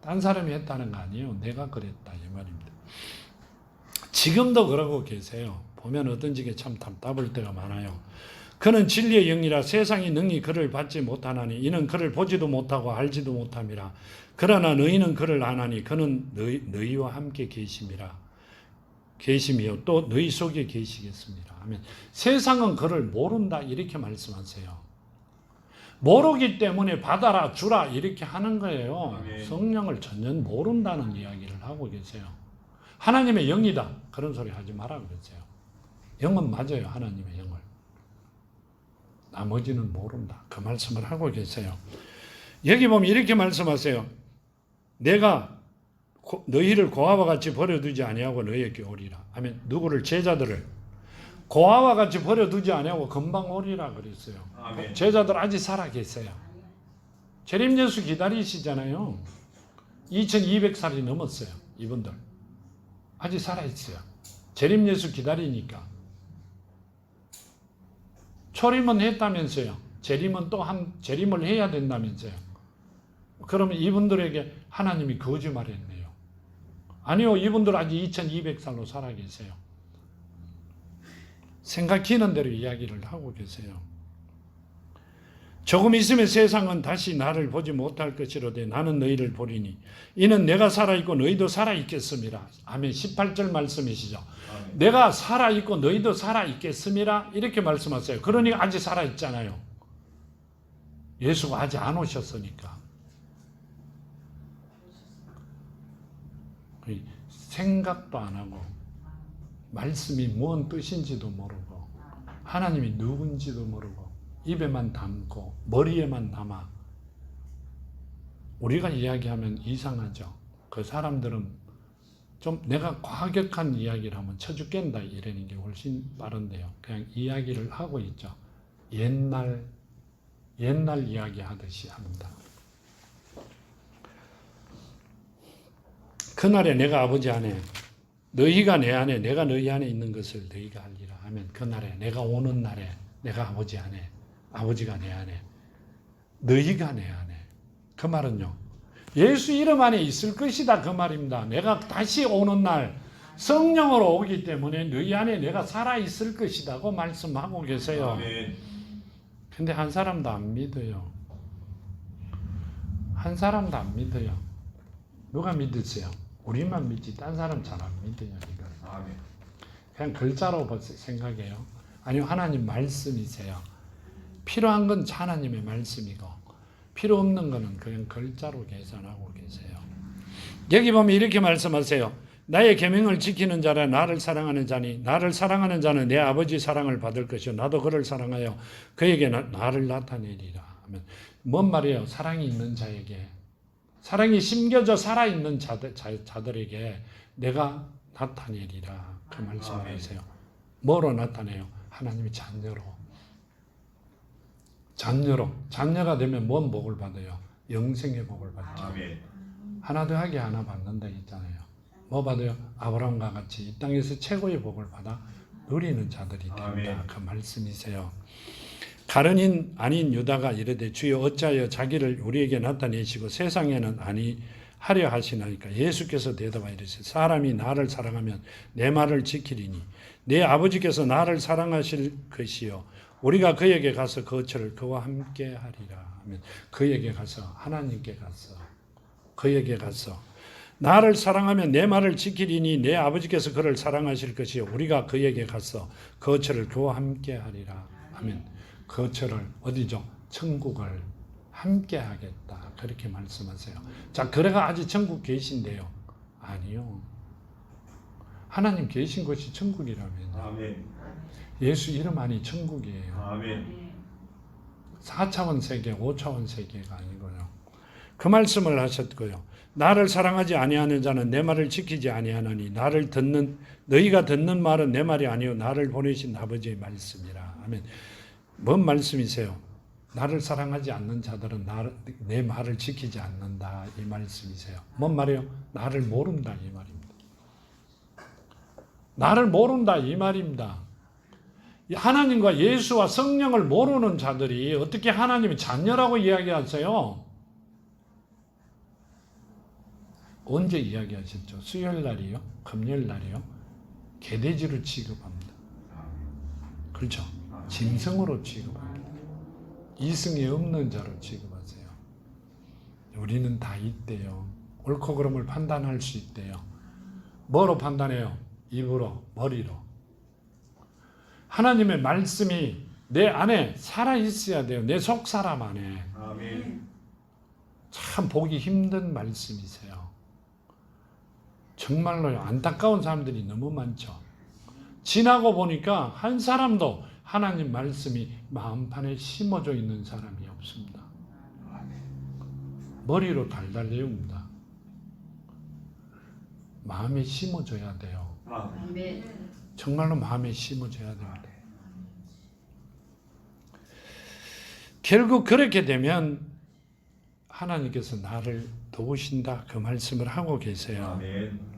딴 사람이 했다는 거 아니에요. 내가 그랬다 이 말입니다. 지금도 그러고 계세요. 보면 어떤지 참 답답할 때가 많아요. 그는 진리의 영이라 세상이 능히 그를 받지 못하나니 이는 그를 보지도 못하고 알지도 못함이라. 그러나 너희는 그를 아나니 그는 너희와 함께 계심이요 또 너희 속에 계시겠습니다. 아멘. 세상은 그를 모른다 이렇게 말씀하세요. 모르기 때문에 받아라 주라 이렇게 하는 거예요. 아멘. 성령을 전혀 모른다는 이야기를 하고 계세요. 하나님의 영이다 그런 소리 하지 마라 그랬어요. 영은 맞아요. 하나님의 영을. 나머지는 모른다. 그 말씀을 하고 계세요. 여기 보면 이렇게 말씀하세요. 내가 너희를 고아와 같이 버려두지 아니하고 너희에게 오리라. 아멘. 누구를? 제자들을 고아와 같이 버려두지 아니하고 금방 오리라 그랬어요. 아멘. 제자들 아직 살아 계세요. 재림 예수 기다리시잖아요. 2200살이 넘었어요. 이분들 아직 살아 있어요. 재림 예수 기다리니까. 초림은 했다면서요. 재림은 또 재림을 해야 된다면서요. 그러면 이분들에게 하나님이 거짓말했네요. 아니요, 이분들 아직 2200살로 살아 계세요. 생각히는 대로 이야기를 하고 계세요. 조금 있으면 세상은 다시 나를 보지 못할 것이로되 나는 너희를 보리니 이는 내가 살아있고 너희도 살아있겠음이라. 아멘. 18절 말씀이시죠. 아멘. 내가 살아있고 너희도 살아있겠음이라 이렇게 말씀하세요. 그러니 아직 살아있잖아요. 예수가 아직 안 오셨으니까. 생각도 안 하고 말씀이 뭔 뜻인지도 모르고 하나님이 누군지도 모르고 입에만 담고 머리에만 남아 우리가 이야기하면 이상하죠. 그 사람들은 좀 내가 과격한 이야기를 하면 쳐죽 깬다 이러는 게 훨씬 빠른데요. 그냥 이야기를 하고 있죠. 옛날 이야기 하듯이 합니다. 그날에 내가 아버지 안에 너희가 내 안에 내가 너희 안에 있는 것을 너희가 알리라 하면 그날에 내가 오는 날에 내가 아버지 안에 아버지가 내 안에 너희가 내 안에 그 말은요 예수 이름 안에 있을 것이다 그 말입니다. 내가 다시 오는 날 성령으로 오기 때문에 너희 안에 내가 살아있을 것이다고 말씀하고 계세요. 아멘. 근데 한 사람도 안 믿어요. 한 사람도 안 믿어요. 누가 믿으세요? 우리만 믿지 딴 사람 잘 안 믿어요. 이걸. 아멘. 그냥 글자로 생각해요. 아니요 하나님 말씀이세요. 필요한 건 하나님의 말씀이고 필요 없는 거는 그냥 글자로 계산하고 계세요. 여기 보면 이렇게 말씀하세요. 나의 계명을 지키는 자라 나를 사랑하는 자니 나를 사랑하는 자는 내 아버지 사랑을 받을 것이요 나도 그를 사랑하여 그에게 나를 나타내리라 하면 뭔 말이에요? 사랑이 있는 자에게 사랑이 심겨져 살아있는 자들에게 내가 나타내리라 그 말씀을 하세요. 뭐로 나타내요? 하나님이 자녀가 되면 뭔 복을 받아요? 영생의 복을 받죠. 아멘. 하나 더하기 하나 받는다 했잖아요. 뭐 받아요? 아브라함과 같이 이 땅에서 최고의 복을 받아 누리는 자들이 된다. 아멘. 그 말씀이세요. 가룟인 아닌 유다가 이르되 주여 어찌하여 자기를 우리에게 나타내시고 세상에는 아니하려 하시나이까. 예수께서 대답하여 이르시되 사람이 나를 사랑하면 내 말을 지키리니 내 아버지께서 나를 사랑하실 것이요 우리가 그에게 가서 거처를 그와 함께 하리라 하면 그에게 가서 하나님께 가서 그에게 가서 나를 사랑하면 내 말을 지키리니 내 아버지께서 그를 사랑하실 것이요 우리가 그에게 가서 거처를 그와 함께 하리라 하면 거처를 어디죠? 천국을 함께 하겠다 그렇게 말씀하세요. 자, 그래가 아직 천국 계신데요? 아니요. 하나님 계신 곳이 천국이라면요. 아멘. 예수 이름 안이 천국이에요. 아멘. 4차원 세계, 5차원 세계가 아니고요. 그 말씀을 하셨고요. 나를 사랑하지 아니하는 자는 내 말을 지키지 아니하나니 너희가 듣는 말은 내 말이 아니요 나를 보내신 아버지의 말씀이라. 아멘. 뭔 말씀이세요? 나를 사랑하지 않는 자들은 내 말을 지키지 않는다 이 말씀이세요. 뭔 말이에요? 나를 모른다 이 말입니다. 나를 모른다 이 말입니다. 하나님과 예수와 성령을 모르는 자들이 어떻게 하나님의 자녀라고 이야기하세요? 언제 이야기하셨죠? 수요일 날이요? 금요일 날이요? 개돼지로 취급합니다. 그렇죠? 짐승으로 취급합니다. 이승에 없는 자로 취급하세요. 우리는 다 있대요. 옳고 그름을 판단할 수 있대요. 뭐로 판단해요? 입으로, 머리로. 하나님의 말씀이 내 안에 살아 있어야 돼요. 내 속 사람 안에. 아멘. 참 보기 힘든 말씀이세요. 정말로요. 안타까운 사람들이 너무 많죠. 지나고 보니까 한 사람도 하나님 말씀이 마음판에 심어져 있는 사람이 없습니다. 머리로 달달 외웁니다. 마음에 심어져야 돼요. 아멘. 정말로 마음에 심어져야 됩니다. 결국 그렇게 되면 하나님께서 나를 도우신다 그 말씀을 하고 계세요. 아멘.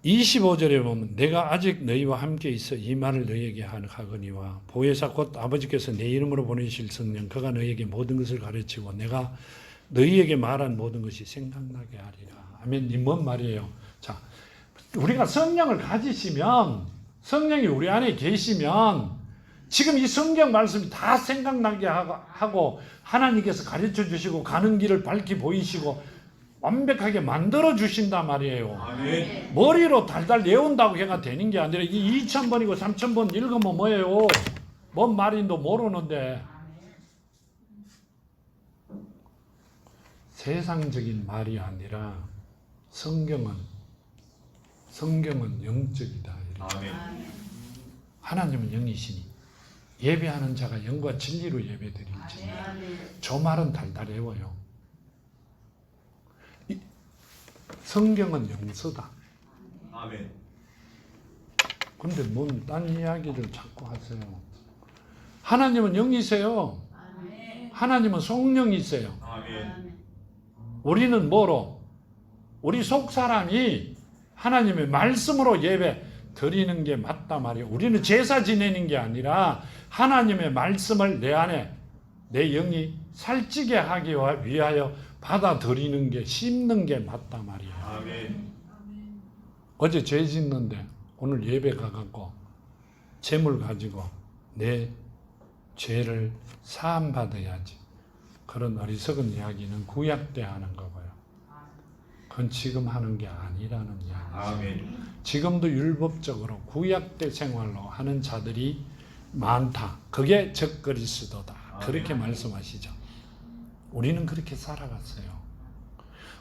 25절에 보면 내가 아직 너희와 함께 있어 이 말을 너희에게 하거니와 보혜사 곧 아버지께서 내 이름으로 보내실 성령 그가 너희에게 모든 것을 가르치고 내가 너희에게 말한 모든 것이 생각나게 하리라. 아멘. 이 뭔 말이에요? 자, 우리가 성령을 가지시면 성령이 우리 안에 계시면 지금 이 성경 말씀이 다 생각나게 하고 하나님께서 가르쳐 주시고 가는 길을 밝히 보이시고 완벽하게 만들어 주신단 말이에요. 아멘. 머리로 달달 외운다고 해가 되는 게 아니라 이 2000번이고 3000번 읽으면 뭐예요? 뭔 말인도 모르는데 세상적인 말이 아니라 성경은 영적이다. 아멘. 하나님은 영이시니 예배하는 자가 영과 진리로 예배드릴지 아멘. 저 말은 달달 외워요. 성경은 영서다. 아멘. 근데 뭔 딴 이야기를 자꾸 하세요. 하나님은 영이세요. 아멘. 하나님은 성령이세요. 아멘. 우리는 뭐로? 우리 속 사람이 하나님의 말씀으로 예배 드리는 게 맞다 말이에요. 우리는 제사 지내는 게 아니라 하나님의 말씀을 내 안에 내 영이 살찌게 하기 위하여 받아들이는 게 심는 게 맞다 말이에요. 아멘. 어제 죄 짓는데 오늘 예배 가갖고 재물 가지고 내 죄를 사함 받아야지. 그런 어리석은 이야기는 구약 때 하는 거고요. 그건 지금 하는 게 아니라는 이야기죠. 아멘. 지금도 율법적으로 구약 때 생활로 하는 자들이 많다. 그게 적그리스도다. 그렇게 말씀하시죠. 우리는 그렇게 살아갔어요.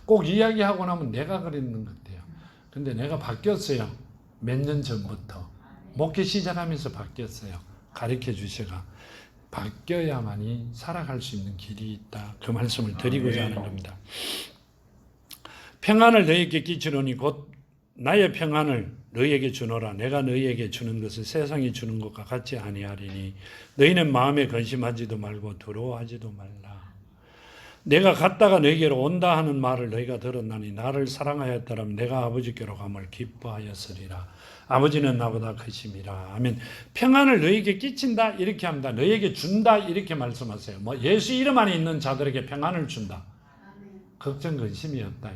꼭 이야기하고 나면 내가 그랬는 것 같아요. 근데 내가 바뀌었어요. 몇 년 전부터. 목회 시작하면서 바뀌었어요. 가르쳐 주셔가. 바뀌어야만이 살아갈 수 있는 길이 있다. 그 말씀을 드리고자 하는 겁니다. 평안을 너희에게 끼치노니 곧 나의 평안을 너희에게 주노라. 내가 너희에게 주는 것을 세상이 주는 것과 같이 아니하리니 너희는 마음에 근심하지도 말고 두려워하지도 말라. 내가 갔다가 너희에게로 온다 하는 말을 너희가 들었나니 나를 사랑하였더라면 내가 아버지께로 감을 기뻐하였으리라. 아버지는 나보다 크심이라. 아멘. 평안을 너희에게 끼친다 이렇게 합니다. 너희에게 준다 이렇게 말씀하세요. 뭐 예수 이름 안에 있는 자들에게 평안을 준다. 걱정 근심이 없다.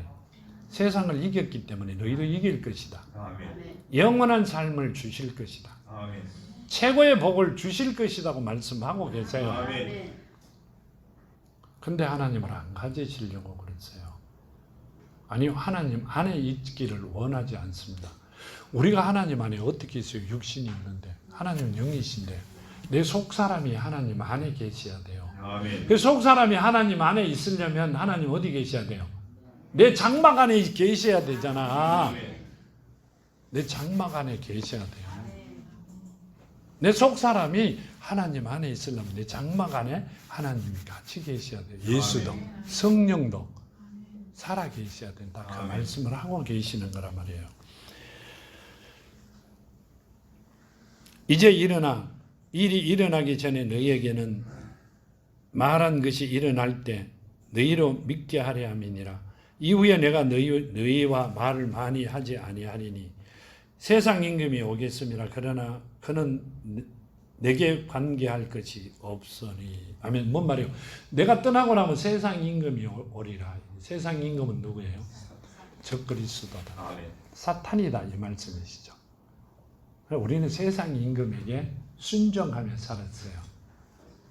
세상을 이겼기 때문에 너희도 이길 것이다. 아멘. 영원한 삶을 주실 것이다. 아멘. 최고의 복을 주실 것이라고 말씀하고 계세요. 아멘. 근데 하나님을 안 가지시려고 그랬어요. 아니요, 하나님 안에 있기를 원하지 않습니다. 우리가 하나님 안에 어떻게 있어요? 육신이 있는데 하나님은 영이신데 내 속사람이 하나님 안에 계셔야 돼요. 아멘. 그 속사람이 하나님 안에 있으려면 하나님 어디 계셔야 돼요? 내 장막 안에 계셔야 되잖아. 내 장막 안에 계셔야 돼요. 내 속사람이 하나님 안에 있으려면 내 장막 안에 하나님이 같이 계셔야 돼요. 예수도 성령도 살아 계셔야 된다. 그 아멘. 말씀을 하고 계시는 거란 말이에요. 이제 일어나 일이 일어나기 전에 너희에게는 말한 것이 일어날 때 너희로 믿게 하려 함이니라. 이후에 내가 너희와 말을 많이 하지 아니하리니 세상 임금이 오겠음이라. 그러나 그는 내게 관계할 것이 없으니. 아멘. 뭔 말이에요? 내가 떠나고 나면 세상 임금이 오리라. 세상 임금은 누구예요? 적그리스도다. 사탄이다 이 말씀이시죠. 우리는 세상 임금에게 순종하며 살았어요.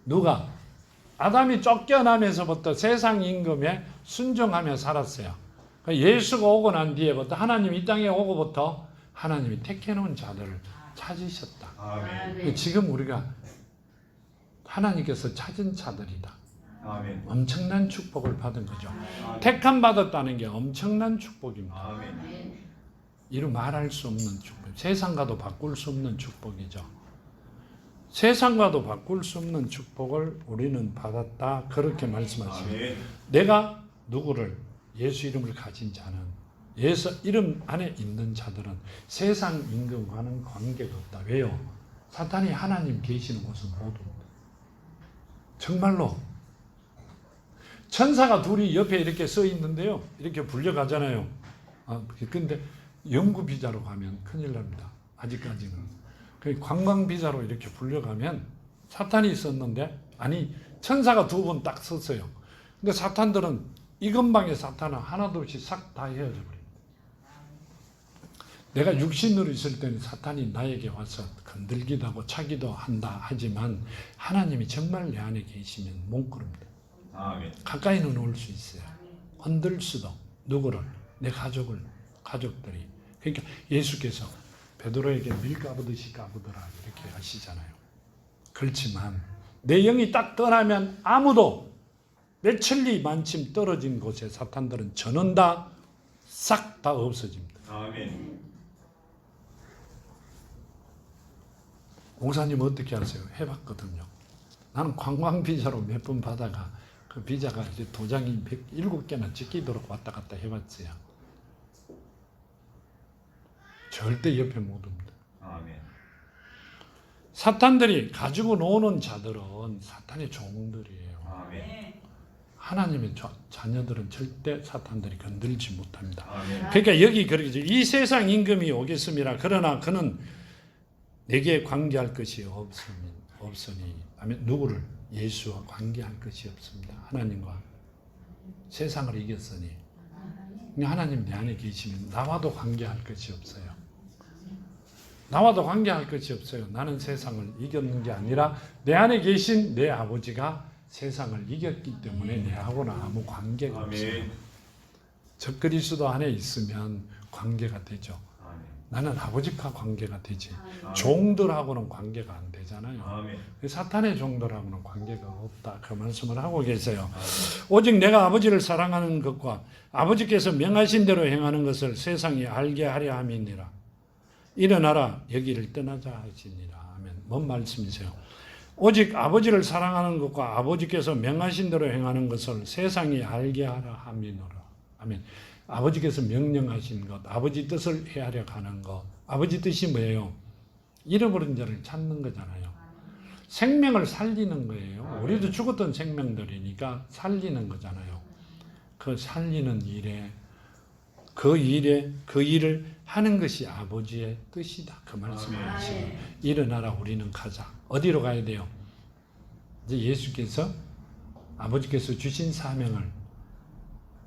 누가? 아담이 쫓겨나면서부터 세상 임금에 순종하며 살았어요. 예수가 오고 난 뒤에부터 하나님이 이 땅에 오고부터 하나님이 택해놓은 자들을 찾으셨다. 아멘. 지금 우리가 하나님께서 찾은 자들이다. 아멘. 엄청난 축복을 받은 거죠. 아멘. 택함 받았다는 게 엄청난 축복입니다. 아멘. 아멘. 이루 말할 수 없는 축복. 세상과도 바꿀 수 없는 축복이죠. 세상과도 바꿀 수 없는 축복을 우리는 받았다. 그렇게 말씀하십니다. 아멘. 내가 누구를 예수 이름을 가진 자는 예수 이름 안에 있는 자들은 세상 임금과는 관계가 없다. 왜요? 사탄이 하나님 계시는 곳은 모두 정말로 천사가 둘이 옆에 이렇게 서 있는데요. 이렇게 불려가잖아요. 근데 영구 비자로 가면 큰일 납니다. 아직까지는. 관광 비자로 이렇게 불려가면 사탄이 있었는데 아니 천사가 두 분 딱 섰어요. 근데 사탄들은 이 근방에 사탄은 하나도 없이 싹 다 헤어져 버립니다. 내가 육신으로 있을 때는 사탄이 나에게 와서 건들기도 하고 차기도 한다 하지만 하나님이 정말 내 안에 계시면 못 그럽니다. 아멘. 가까이는 올 수 있어요. 흔들 수도. 누구를? 내 가족들이. 그러니까 예수께서 베드로에게 밀 까부듯이 까부더라 이렇게 하시잖아요. 그렇지만 내 영이 딱 떠나면 아무도 내 천리 만침 떨어진 곳에 사탄들은 전원 다 싹 다 없어집니다. 아멘. 목사님 어떻게 하세요? 해봤거든요. 나는 관광 비자로 몇 번 받아가 그 비자가 이제 도장이 107개나 찍히도록 왔다 갔다 해봤어요. 절대 옆에 못 옵니다. 아멘. 사탄들이 가지고 노는 자들은 사탄의 종들이에요. 아멘. 하나님의 자녀들은 절대 사탄들이 건들지 못합니다. 아멘. 그러니까 여기 그러죠. 이 세상 임금이 오겠음이라. 그러나 그는 내게 관계할 것이 없으니. 아멘. 누구를? 예수와 관계할 것이 없습니다. 하나님과 세상을 이겼으니. 하나님 내 안에 계시면 나와도 관계할 것이 없어요. 나와도 관계할 것이 없어요. 나는 세상을 이겼는 게 아니라 내 안에 계신 내 아버지가 세상을 이겼기 때문에 내하고는 아무 관계가 없어요. 적그리스도 안에 있으면 관계가 되죠. 아멘. 나는 아버지와 관계가 되지. 아멘. 종들하고는 관계가 안 되잖아요. 아멘. 사탄의 종들하고는 관계가 없다. 그 말씀을 하고 계세요. 아멘. 오직 내가 아버지를 사랑하는 것과 아버지께서 명하신 대로 행하는 것을 세상이 알게 하려 함이니라. 일어나라 여기를 떠나자 하시니라. 아멘. 뭔 말씀이세요? 오직 아버지를 사랑하는 것과 아버지께서 명하신 대로 행하는 것을 세상이 알게 하라 함이노라. 아멘. 아버지께서 명령하신 것, 아버지 뜻을 헤아려 가는 것. 아버지 뜻이 뭐예요? 잃어버린 자를 찾는 거잖아요. 생명을 살리는 거예요. 우리도 죽었던 생명들이니까 살리는 거잖아요. 그 살리는 일에 그 일을 하는 것이 아버지의 뜻이다. 그 말씀을 하시고 일어나라 우리는 가자. 어디로 가야 돼요? 이제 예수께서 아버지께서 주신 사명을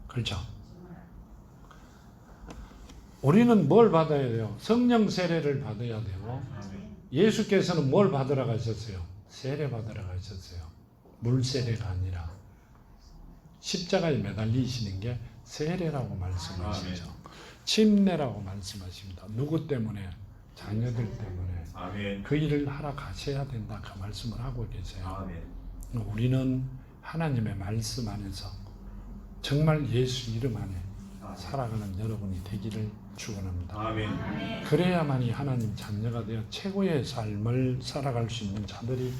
그렇죠. 우리는 뭘 받아야 돼요? 성령 세례를 받아야 되고 예수께서는 뭘 받으러 가셨어요? 세례 받으러 가셨어요. 물 세례가 아니라 십자가에 매달리시는 게 세례라고 말씀하시죠. 침례라고 말씀하십니다. 누구 때문에? 자녀들 때문에. 아멘. 그 일을 하러 가셔야 된다. 그 말씀을 하고 계세요. 아멘. 우리는 하나님의 말씀 안에서 정말 예수 이름 안에 살아가는 여러분이 되기를 축원합니다. 아멘. 그래야만이 하나님 자녀가 되어 최고의 삶을 살아갈 수 있는 자들이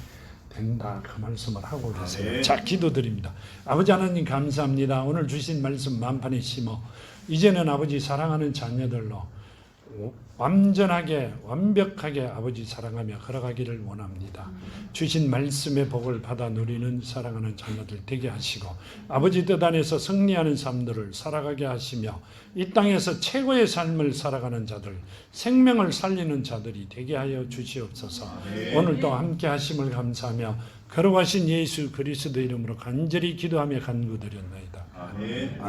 된다. 그 말씀을 하고 계세요. 아멘. 자, 기도드립니다. 아버지 하나님 감사합니다. 오늘 주신 말씀 만판에 심어 이제는 아버지 사랑하는 자녀들로 완전하게 완벽하게 아버지 사랑하며 걸어가기를 원합니다. 주신 말씀의 복을 받아 누리는 사랑하는 자녀들 되게 하시고 아버지 뜻 안에서 승리하는 삶들을 살아가게 하시며 이 땅에서 최고의 삶을 살아가는 자들, 생명을 살리는 자들이 되게 하여 주시옵소서. 오늘도 함께 하심을 감사하며 걸어가신 예수 그리스도 이름으로 간절히 기도하며 간구드렸나이다. 아멘.